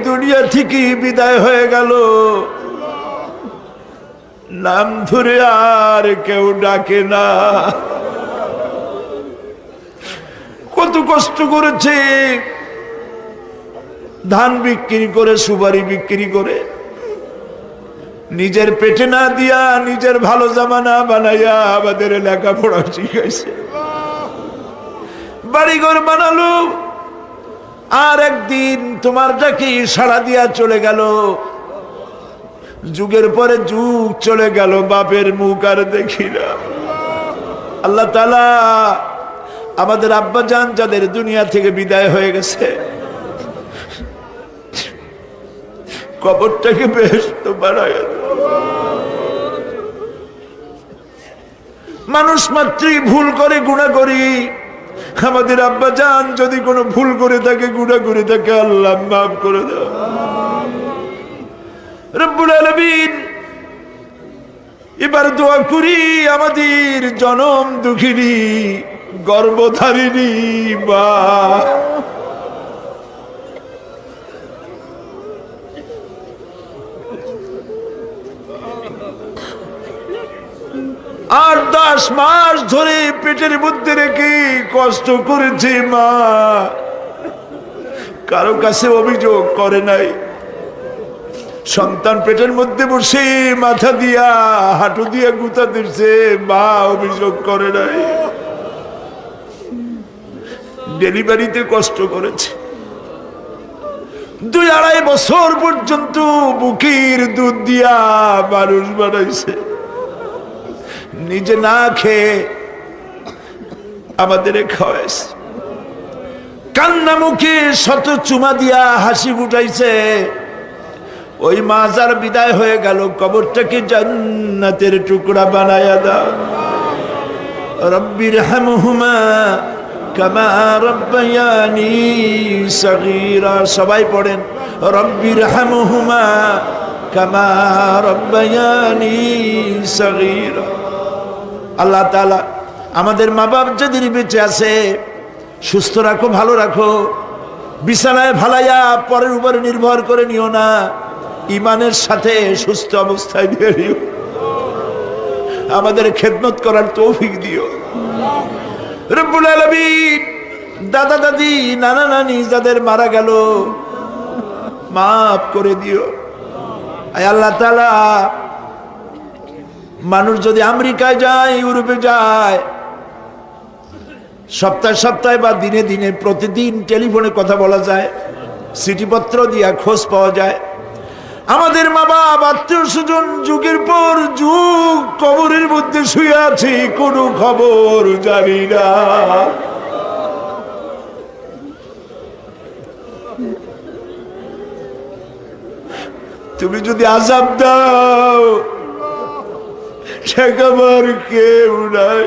দুনিয়া থেকে বিদায় হয়ে গেল, নাম ধরে আর কেউ ডাকে না। কত কষ্ট করেছে, ধান বিক্রি করে, সুপারি বিক্রি করে, নিজের পেটে না দিয়া নিজের ভালো জামা না বানাইয়া আমাদের লেখাপড়া শিখাইছে, বাড়িঘর বানালো। আর একদিন তোমার ডাকে সাড়া দিয়া চলে গেল। যুগের পরে যুগ চলে গেল, বাপের মুখ আর দেখি না। আল্লাহ তাআলা, আমাদের আব্বা জান যাদের দুনিয়া থেকে বিদায় হয়ে গেছে, কবরটাকে বেহেশত বানায় দাও। মানুষ মাত্রই ভুল করে, গুনাহ করি। আমাদের আব্বা জান যদি কোনো ভুল করে থাকে, গুনাহ করে থাকে, আল্লাহ মাফ করে দাও। রব্বুল আলামিন, এবার দোয়া করি আমাদের জনম দুঃখিনী গর্ভধারিণী মা, আর 10 মাস ধরে পেটের মধ্যে রেখে কষ্ট করেছে মা, কারো কাছে অভিযোগ করে নাই। সন্তান পেটের মধ্যে বসে মাথা দিয়া হাঁটু দিয়া গুতা দিচ্ছে, মা অভিযোগ করে নাই। ডেলিভারিতে কষ্ট করেছে, 2-2.5 বছর পর্যন্ত বুকের দুধ দিয়া মানুষ বানাইছে, নিজে না খেয়ে আমাদের খাওয়াইছে। কান্না মুখে শত চুমা দিয়া হাসি ফুটাইছে। ওই মা যার বিদায় হয়ে গেল, কবরটাকে জান্নাতের টুকরা বানায়া দাও। রব্বির হামহুমা কামা রব্বায়ানি সগীরা। সবাই পড়েন, রব্বির হামহুমা কামা রব্বায়ানি সগীরা। আল্লাহ তাআলা, আমাদের মা বাপ যাদের বেঁচে আছে, সুস্থ রাখো, ভালো রাখো। বিছানায় ভালাইয়া পরের উপরে নির্ভর করে নিও না, ইমানের সাথে সুস্থ অবস্থায় দিয়ে দিও। আমাদের খেদমত করার তৌফিক দিও। রব্বুল আলামিন, দাদা দাদি, নানা নানি যাদের মারা গেল, মাফ করে দিও। আয় আল্লাহ তাআলা, মানুষ যদি আমেরিকায় যায়, ইউরোপে যায়, সপ্তাহে সপ্তাহে বা দিনে দিনে প্রতিদিন টেলিফোনে কথা বলা যায়, চিঠিপত্র দিয়া খোঁজ পাওয়া যায়। আমাদের মা বাপ, আত্মীয় স্বজন যুগের পর যুগ কবরের মধ্যে শুয়ে আছে, কোনো খবর জানি না। তুমি যদি আযাব দাও, ঠেকাবার কেউ নাই।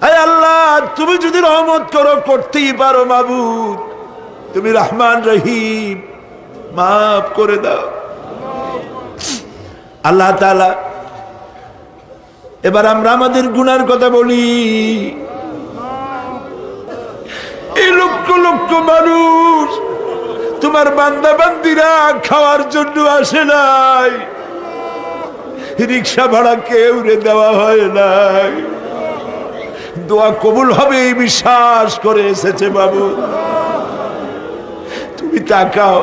আয় আল্লাহ, তুমি যদি রহমত করো, করতেই পারো মাবুদ, তুমি রহমান রহিম, মাফ করে দাও। আল্লাহ তাআলা, এবার আমরা আমাদের গুনার কথা বলি। এই লক্ষ লক্ষ মানুষ তোমার বান্দা বান্দিরা খাওয়ার জন্য আসে নাই, রিক্সা ভাড়া কেউ রে দেওয়া হয় নাই, দোয়া কবুল হবে এই বিশ্বাস করে এসেছে বাবু। তুমি তাকাও,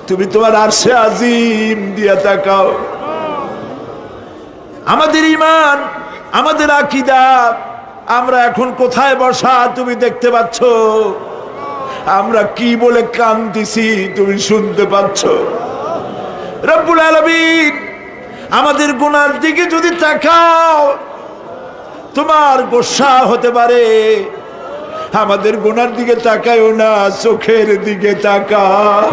তুমি তোমার আরশে আজিম দিয়া তাকাও। আমাদের ঈমান, আমাদের আকীদা, আমরা এখন কোথায় বসা তুমি দেখতে পাচ্ছ। আমরা কি বলে কাঁদতেছি তুমি শুনতে পাচ্ছ। রব্বুল আলামিন আমাদের গুনার দিকে যদি তাকাও তোমার গোসা হতে পারে। আমাদের গুনার দিকে তাকায়ও না, চোখের দিকে তাকাও।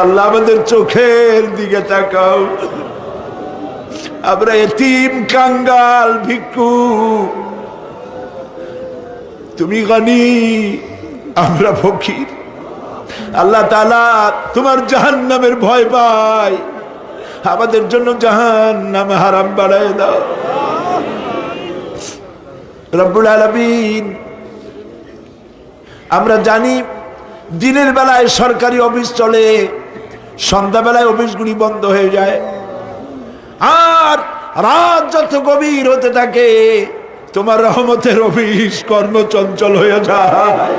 আল্লাহ আমাদের চোখের দিকে তাকাও। আমরা এতিম, কাঙ্গাল, ভিক্ষু, তুমি গনি, আমরা ফকির। আল্লাহ তাআলা তোমার জাহান্নামের ভয় পাই, আমাদের জন্য জাহান্নাম হারাম বানায় দাও। রব্বুল আলামিন আমরা জানি দিনের বেলায় সরকারি অফিস চলে, সন্ধ্যাবেলায় অফিসগুলি বন্ধ হয়ে যায়, আর রাত যত গভীর হতে থাকে তোমার রহমতের অফিস কর্মচঞ্চল হয়ে যায়।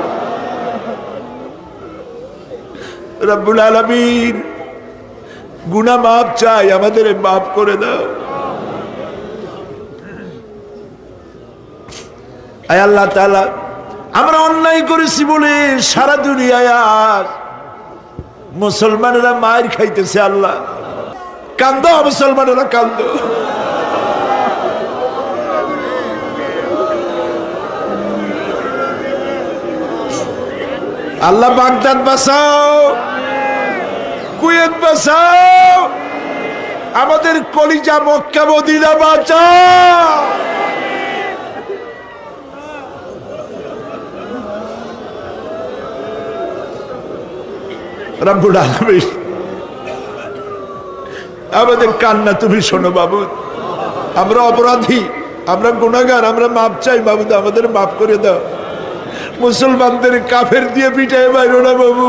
রব্বুল আলামিন গুনাহ মাফ চাই, আমাদের মাফ করে দাও। আয় আল্লাহ তাআলা, আমরা অন্যায় করেছি বলে সারা দুনিয়ায় আজ মুসলমানেরা মার খাইতেছে। আল্লাহ কান্দো, মুসলমানেরা কান্দো। আল্লাহ বাগদাদ বাঁচাও, কুয়েত বাঁচাও, আমাদের কলিজা মক্কা মদিনা বাঁচাও। রব্বুল আলামিন আমাদের কান্না তুমি শোনো বাবু। আমরা অপরাধী, আমরা গুনাহগার, আমরা মাপ চাই বাবু, আমাদের মাফ করে দাও। মুসলমানদের কাফের দিয়ে পিটায় মারো না বাবু,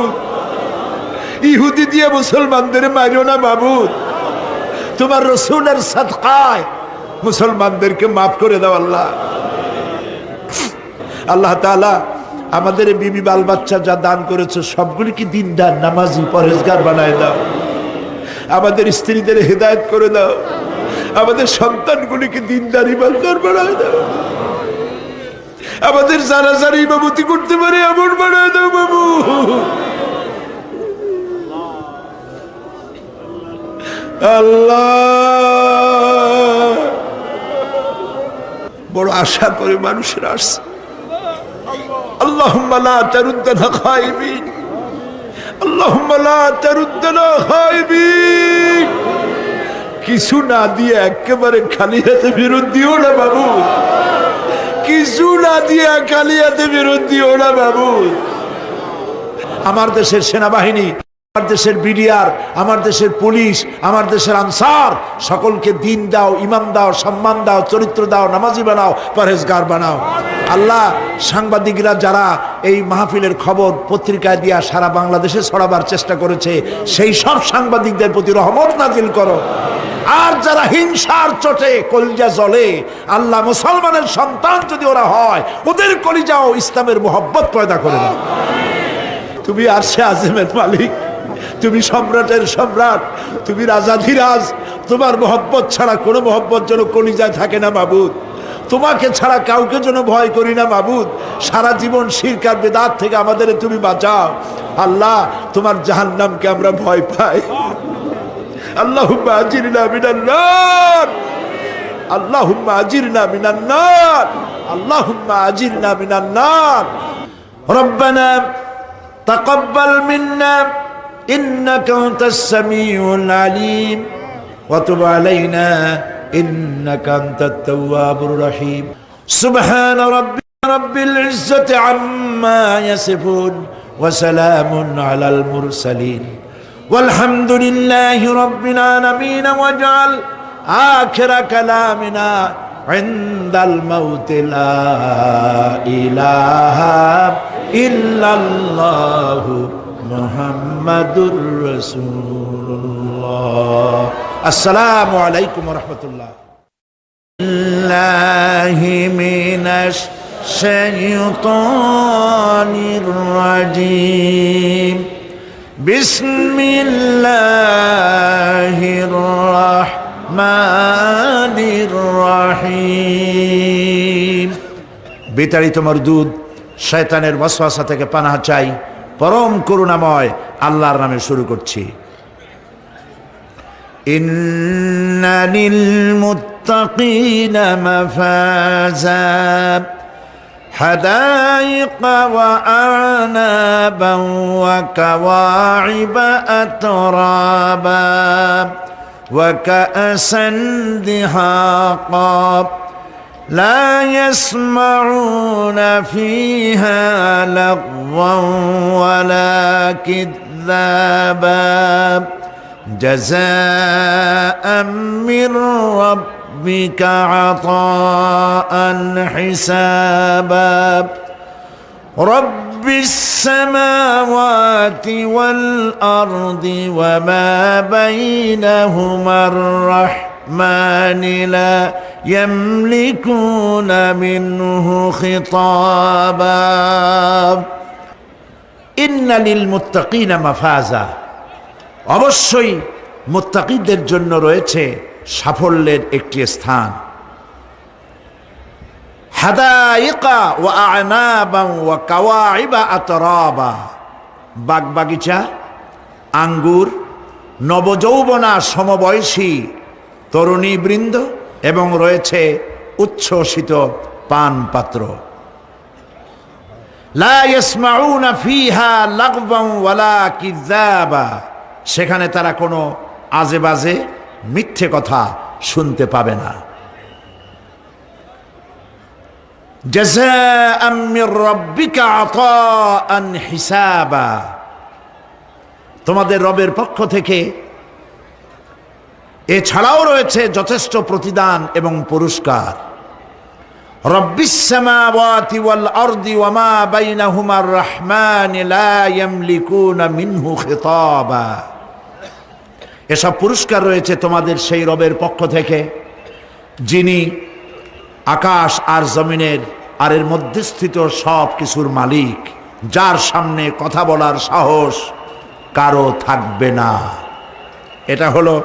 ইহুদি দিয়ে মুসলমানদের মারো না বাবু। তোমার রাসূলের সাদকায় মুসলমানদেরকে মাফ করে দাও আল্লাহ। আল্লাহ তাআলা আমাদের বিবি বাল বাচ্চা যা দান করেছে সবগুলিকে দিনদার, নামাজি, পরহেজগার বানায় দাও। আমাদের স্ত্রীদের হেদায়েত করে দাও, আমাদের সন্তানগুলিকে দিনদার, ইমানদার বানায় দাও। আমাদের যারা যারা ইমামতি করতে পারে এমন বানায় দাও বাবু। আল্লাহ বড় আশা করে মানুষের আসছে। আল্লাহুম্মা লা তারুদ্দানা খায়বিন, আল্লাহুম্মা লা তারুদ্দানা খায়বিন। কিছু না দিয়ে একেবারে খালি হাতে ফেরত দিও না বাবু, কিছু না দিয়ে খালি হাতে ফেরত দিও না বাবু। আমার দেশের সেনাবাহিনী, আমার দেশের বিডিআর, আমার দেশের পুলিশ, আমার দেশের আনসার সকলকে দিন দাও, ইমান দাও, সম্মান দাও, চরিত্র দাও, নামাজি বানাও, পরহেজগার বানাও। আল্লাহ সাংবাদিকরা যারা এই মাহফিলের খবর পত্রিকায় দিয়া সারা বাংলাদেশে ছড়াবার চেষ্টা করেছে, সেই সব সাংবাদিকদের প্রতি রহমত নাজিল করো। আর যারা হিংসার চোটে কলিজা জ্বলে, আল্লাহ মুসলমানের সন্তান যদি ওরা হয়, ওদের কলিজাও ইসলামের মোহব্বত পয়দা করে দাও। তুমি আরশে আজিমের মালিক, তুমি সম্রাটের সম্রাট, তুমি রাজাধিরাজ। তোমার মোহব্বত ছাড়া কোনো মোহব্বত যেন কলিজায় থাকে না মাবুদ। তোমাকে ছাড়া কাউকে যেন ভয় করি না মাবুদ। সারা জীবন শিরক আর বিদআত থেকে আমাদের তুমি বাঁচাও আল্লাহ। তোমার জাহান্নামকে আমরা ভয় পাই। আল্লাহুম্মা আজিরনা মিনান নার, আল্লাহুম্মা আজিরনা মিনান নার, আল্লাহুম্মা আজিরনা মিনান নার। রব্বানা তাকাব্বাল মিন্না ইন্নাকা আনতাস সামিউল আলিম ওয়া তুব আলাইনা ইন্নাকা আনতাত তাওয়াবুর রহিম। সুবহান রাব্বিল ইজ্জাতি আম্মা ইয়াসিফুন ওয়া সালামুন আলাল মুরসালিন والحمد لله رب العالمين واجعل آخر كلامنا عند الموت لا إله إلا الله محمد رسول الله. আসসালামু আলাইকুম ওয়া রাহমাতুল্লাহ। বিল্লাহি মিনাশ শাইতানির রাজিম। বিসমিল্লাহির রাহমানির রাহিম। বিতাড়িত মরদুদ শয়তানের ওয়াসওয়াসা থেকে পানাহ চাই পরম করুণাময় আল্লাহর নামে শুরু করছি। ইন্না লিল মুত্তাকিনা মাফাজা হাদাইকা ওয়া আনাবান ওয়া কাওয়াইবা আতরাবা ওয়া কাআসান দিহাকা لا يسمعون فيها لغوا ولا كذابا جزاء من ربك عطاء حسابا رب السماوات والأرض وما بينهما الرحمن لا يملكون منه خطابا إن للمتقين مفازا অবশ্যই মুত্তাকিদের জন্য রয়েছে সাফল্যের একটি স্থান। হাদাইকা ওয়া আনাবা ওয়া কাওয়াইবা আতরাবা, বাগবাগিচা, আঙ্গুর, নবযৌবনা সমবয়সী তরুণী বৃন্দ এবং রয়েছে উচ্ছ্বসিত পান পাত্র। লা ইয়াসমাউনা ফিহা লাগওয়ান ওয়ালা কিযাবা, সেখানে তারা কোনো আজে বাজে মিথ্যে কথা শুনতে পাবে না। জাযাআম মির রাব্বিকা আতাআন হিসাবা, তোমাদের রবের পক্ষ থেকে এছাড়াও রয়েছে যথেষ্ট প্রতিদান এবং পুরস্কার। রব্বিস সামাওয়াতি ওয়াল আরদি ওয়া মা বাইনাহুমার রাহমান লা ইয়ামলিকুনা মিনহু খিতাবা, এসব পুরস্কার রয়েছে তোমাদের সেই রবের পক্ষ থেকে যিনি আকাশ আর জমিনের আর এর মধ্যস্থিত সব কিছুর মালিক, যার সামনে কথা বলার সাহস কারো থাকবে না। এটা হলো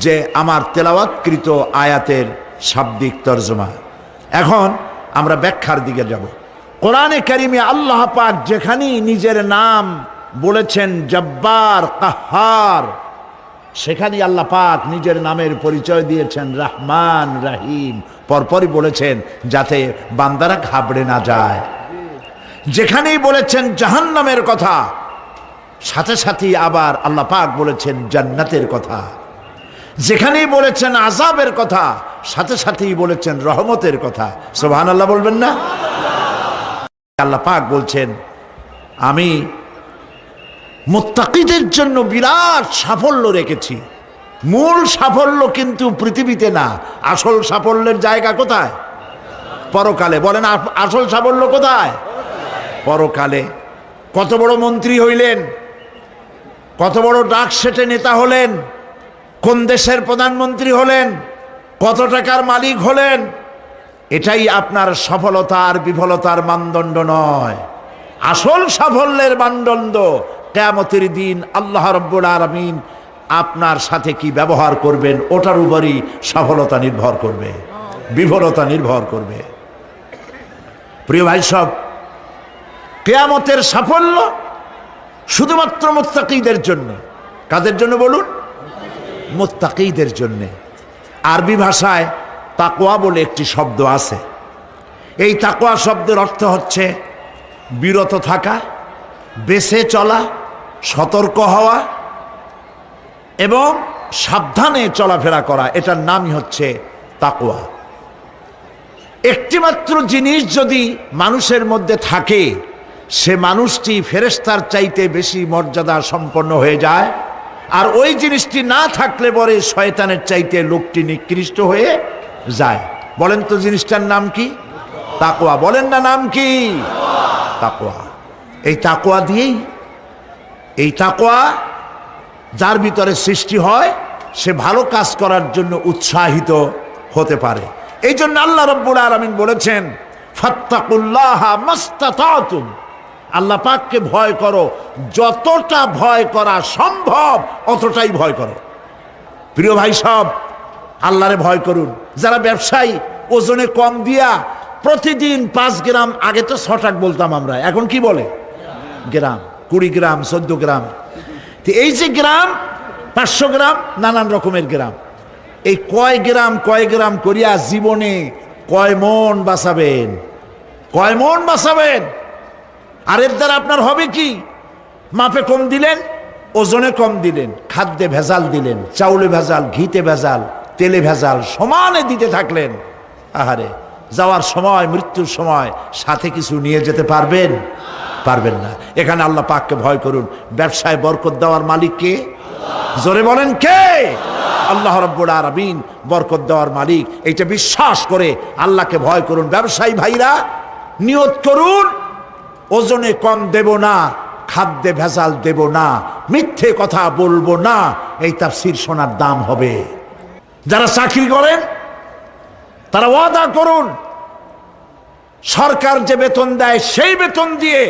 যে আমার তেলাওয়াতকৃত আয়াতের শাব্দিক তরজমা। এখন আমরা ব্যাখ্যার দিকে যাব। কোরআনে কারিমে আল্লাহ পাক যেখানেই নিজের নাম বলেছেন জব্বার, কাহ্হার, সেখানেই আল্লাহ পাক নিজের নামের পরিচয় দিয়েছেন রহমান, রহিম, পরপরই বলেছেন যাতে বান্দারা ঘাবড়ে না যায়। যেখানেই বলেছেন জাহান্নামের কথা, সাথে সাথেই আবার আল্লাহ পাক বলেছেন জান্নাতের কথা। যেখানেই বলেছেন আযাবের কথা, সাথে সাথেই বলেছেন রহমতের কথা। সুবহানাল্লাহ বলবেন না? আল্লাহ পাক বলছেন আমি মুত্তাকিদের জন্য বিরাট সাফল্য রেখেছি। মূল সাফল্য কিন্তু পৃথিবীতে না, আসল সাফল্যের জায়গা কোথায়? পরকালে। বলেন আসল সাফল্য কোথায়? পরকালে। কত বড় মন্ত্রী হইলেন, কত বড় ডাক সেটে নেতা হলেন, কোন দেশের প্রধানমন্ত্রী হলেন, কত টাকার মালিক হলেন, এটাই আপনার সফলতা আর বিফলতার মানদণ্ড নয়। আসল সাফল্যের মানদণ্ড কিয়ামতের দিন আল্লাহ রাব্বুল আলামিন আপনার সাথে কি ব্যবহার করবেন, ওটার উপরই সফলতা নির্ভর করবে, বিফলতা নির্ভর করবে। প্রিয় ভাই সব, কিয়ামতের সাফল্য শুধুমাত্র মুত্তাকিদের জন্য। কাদের জন্য বলুন? মুত্তাকিদের জন্য। আরবি ভাষায় তাকওয়া বলে একটি শব্দ আছে। এই তাকওয়া শব্দের অর্থ হচ্ছে বিরত থাকা, বেঁচে চলা, সতর্ক হওয়া এবং সাবধানে চলাফেরা করা, এটার নামই হচ্ছে তাকওয়া। একটিমাত্র জিনিস যদি মানুষের মধ্যে থাকে, সে মানুষটি ফেরেশতার চাইতে বেশি মর্যাদা সম্পন্ন হয়ে যায়, আর ওই জিনিসটি না থাকলে পরে শয়তানের চাইতে লোকটি নিকৃষ্ট হয়ে যায়। বলেন তো জিনিসটার নাম কি? তাকওয়া। বলেন না নাম কি? তাকওয়া। এই তাকওয়া দিয়েই, এই তাকওয়া যার ভিতরে সৃষ্টি হয়, সে ভালো কাজ করার জন্য উৎসাহিত হতে পারে। এই জন্য আল্লাহ রাব্বুল আলামিন বলেছেন, ফাত্তাকুল্লাহা মাস্তাতাতুম, আল্লাহ পাককে ভয় করো, যতটা ভয় করা সম্ভব অতটাই ভয় করো। প্রিয় ভাই সব, আল্লাহরে ভয় করুন। যারা ব্যবসায়ী ওজনে কম দিয়া প্রতিদিন 5 গ্রাম, আগে তো 6 টাকা বলতাম আমরা, এখন কি বলে গ্রাম, 20 গ্রাম 14 গ্রাম, তো এই যে গ্রাম 500 গ্রাম নানান রকমের গ্রাম, এই কয় গ্রাম করিয়া জীবনে কয় মন বাঁচাবেন, কয় মন বাঁচাবেন? আর এর দ্বারা আপনার হবে কি? মাপে কম দিলেন, ওজনে কম দিলেন, খাদ্যে ভেজাল দিলেন, চাউলে ভেজাল, ঘিতে ভেজাল, তেলে ভেজাল, সমানে দিতে থাকলেন। আহারে, যাওয়ার সময়, মৃত্যুর সময় সাথে কিছু নিয়ে যেতে পারবেন? পারবেন না। এখানে আল্লাহ পাককে ভয় করুন। ব্যবসায় বরকত দেওয়ার মালিক কে? জোরে বলেন কে? আল্লাহ রাব্বুল আলামিন বরকত দেওয়ার মালিক। এইটা বিশ্বাস করে আল্লাহকে ভয় করুন। ব্যবসায়ী ভাইরা নিয়ত করুন, ওজনে কম দেব না, খাদ্যে ভেজাল দেব না, মিথ্যে কথা বলবো না, এই তাফসীর শোনার দাম হবে। যারা চাকরি করেন তারা ওয়াদা করুন, সরকার যে বেতন দেয় সেই বেতন দিয়ে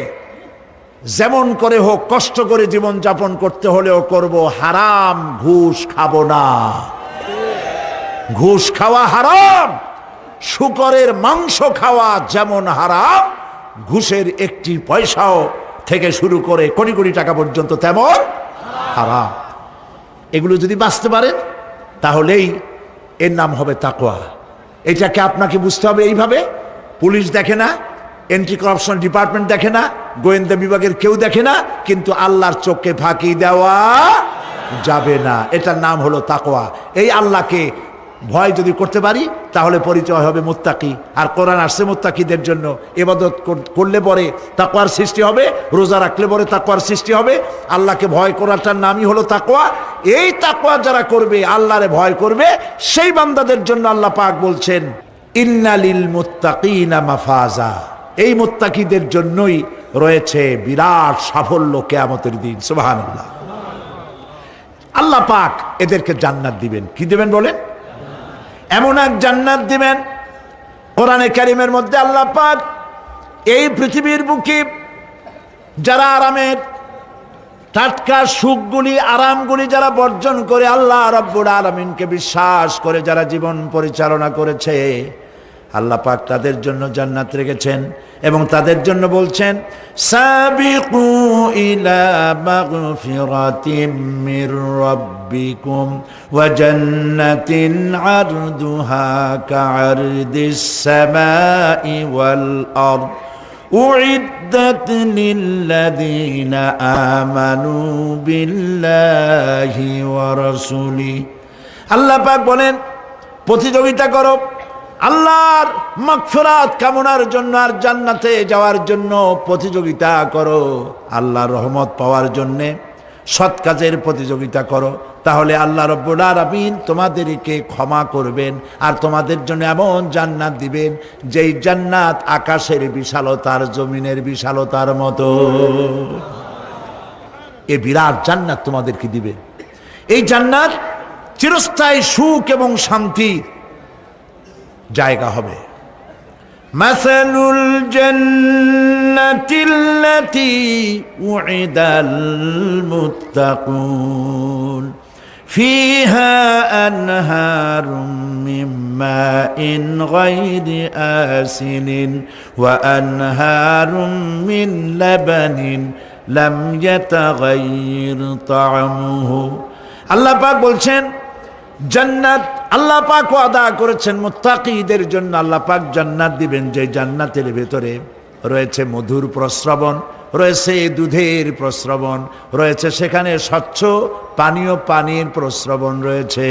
যেমন করে হোক কষ্ট করে জীবন যাপন করতে হলেও করব, হারাম ঘুষ খাবো না। ঘুষ খাওয়া হারাম, শূকরের মাংস খাওয়া যেমন হারাম, ঘুষের একটি পয়সাও থেকে শুরু করে কোটি কোটি টাকা পর্যন্ত তেমন হারাম। এগুলো যদি বাঁচতে পারেন তাহলেই এর নাম হবে তাকওয়া। এটাকে আপনাকে বুঝতে হবে এইভাবে। পুলিশ দেখে না, এন্টি করাপশন ডিপার্টমেন্ট দেখে না, গোয়েন্দা বিভাগের কেউ দেখে না, কিন্তু আল্লাহর চোখে ফাঁকি দেওয়া যাবে না। এটার নাম হলো তাকওয়া। এই আল্লাহকে ভয় যদি করতে পারি তাহলে পরিচয় হবে মুত্তাকি। আর কোরআন আসছে মুত্তাকিদের জন্য। ইবাদত করলে পরে তাকওয়ার সৃষ্টি হবে, রোজা রাখলে পরে তাকওয়ার সৃষ্টি হবে। আল্লাহকে ভয় করাটার নামই হলো তাকওয়া। এই তাকওয়া যারা করবে, আল্লাহরে ভয় করবে, সেই বান্দাদের জন্য আল্লাহ পাক বলছেন, ইন্নালিল মুত্তাকিনা মাফাজা, এই মুত্তাকিদের জন্যই রয়েছে বিরাট সাফল্য কিয়ামতের দিন। সুবহানাল্লাহ। আল্লাহ পাক এদেরকে জান্নাত দিবেন। কি দিবেন বলেন? এমন এক জান্নাত দিবেন, কোরআনে কারীমের মধ্যে আল্লাহ পাক এই পৃথিবীর বুকে যারা আরামের টাটকা সুখগুলি, আরামগুলি যারা বর্জন করে আল্লাহ রাব্বুল আলামিনকে বিশ্বাস করে যারা জীবন পরিচালনা করেছে, আল্লাহ পাক তাদের জন্য জান্নাত রেখেছেন। এবং তাদের জন্য বলছেন, সাবিকু ইলা মাগফিরাতিম মির রাব্বিকুম ওয়া জান্নাতিন আরদুহা কাআরদিস সামাই ওয়াল আরদ উইদ্দাত লিল্লাযীনা আমানু বিল্লাহি ওয়া রাসূলিহি। আল্লাহ পাক বলেন, প্রতিযোগিতা করো আল্লাহর মাগফিরাত কামনার জন্য আর জান্নাতে যাওয়ার জন্য প্রতিযোগিতা করো। আল্লাহর রহমত পাওয়ার জন্য সৎ কাজের প্রতিযোগিতা করো, তাহলে আল্লাহ রাব্বুল আলামিন তোমাদেরকে ক্ষমা করবেন আর তোমাদের জন্য এমন জান্নাত দিবেন যেই জান্নাত আকাশের বিশালতার, জমিনের বিশালতার মতো। এই বিরাট জান্নাত তোমাদেরকে দিবেন। এই জান্নাত চিরস্থায়ী সুখ এবং শান্তির জায়গা হবে। মাসালুল জান্নাতিল্লাতী উইদাল মুত্তাকুন ফিহা আনহারুম মিন মাইন গায়রি আসিনিন ওয়া আনহারুম মিন লাবানিন লাম ইয়াতাগায়্যার তা'আমুহু। আল্লাহ পাক বলছেন, জান্নাত আল্লাহ পাক ওয়াদা করেছেন মুত্তাকিদের জন্য। আল্লাহ পাক জান্নাত দিবেন, যে জান্নাতের ভেতরে রয়েছে মধুর প্রস্রবণ, রয়েছে দুধের প্রস্রবণ, রয়েছে সেখানে স্বচ্ছ পানীয় পানির প্রস্রবণ রয়েছে।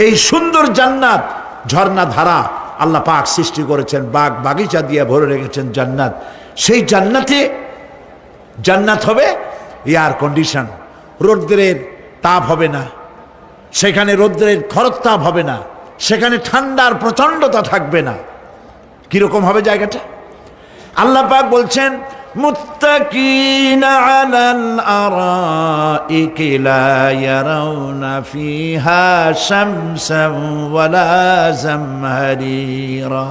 এই সুন্দর জান্নাত, ঝর্ণা ধারা আল্লাহ পাক সৃষ্টি করেছেন, বাগ বাগিচা দিয়ে ভরে রেখেছেন জান্নাত। সেই জান্নাতে জান্নাত হবে এয়ার কন্ডিশন, রৌদ্রের তাপ হবে না সেখানে, রৌদ্রের খরতাপ হবে না সেখানে, ঠান্ডার প্রচণ্ডতা থাকবে না। কিরকম হবে জায়গাটা? আল্লাহ পাক বলছেন, মুত্তাকিনা আলাল আরাইকি লা ইয়ারাউনা ফিহা শামসান ওয়ালা জামহারিরা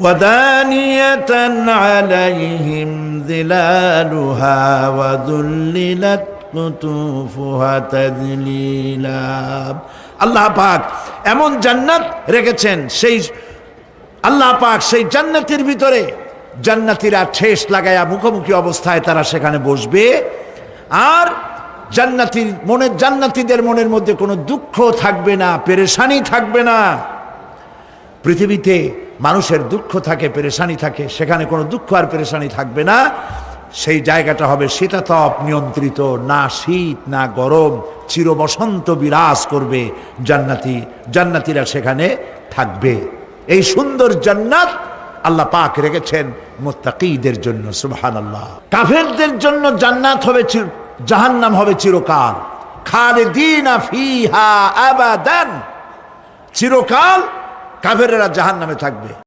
ودانية عليهم ظلالها وذللت قطوفها تذليلا আল্লাহ পাক এমন জান্নাত রেখেছেন, সেই আল্লাহ পাক সেই জান্নাতের ভিতরে জান্নাতীরা ঠেস লাগায়া মুখোমুখি অবস্থায় তারা সেখানে বসবে। আর জান্নাতীদের মনের মধ্যে কোনো দুঃখ থাকবে না, পেরেশানি থাকবে না। পৃথিবীতে মানুষের দুঃখ থাকে, পেরেশানি থাকে, সেখানে কোনো দুঃখ আর পেরেশানি থাকবে না। সেই জায়গাটা হবে শীতাতপ নিয়ন্ত্রিত, না শীত না গরম, চির বসন্ত বিরাজ করবে। জান্নাতীরা সেখানে থাকবে। এই সুন্দর জান্নাত আল্লাহ পাক রেখেছেন মুত্তাকীদের জন্য। সুবহানাল্লাহ। কাফেরদের জন্য জান্নাত হবে, জাহান্নাম হবে চিরকাল। খালিদিনা ফিহা আবাদান, চিরকাল কাফেরেরা জাহান্নামে থাকবে।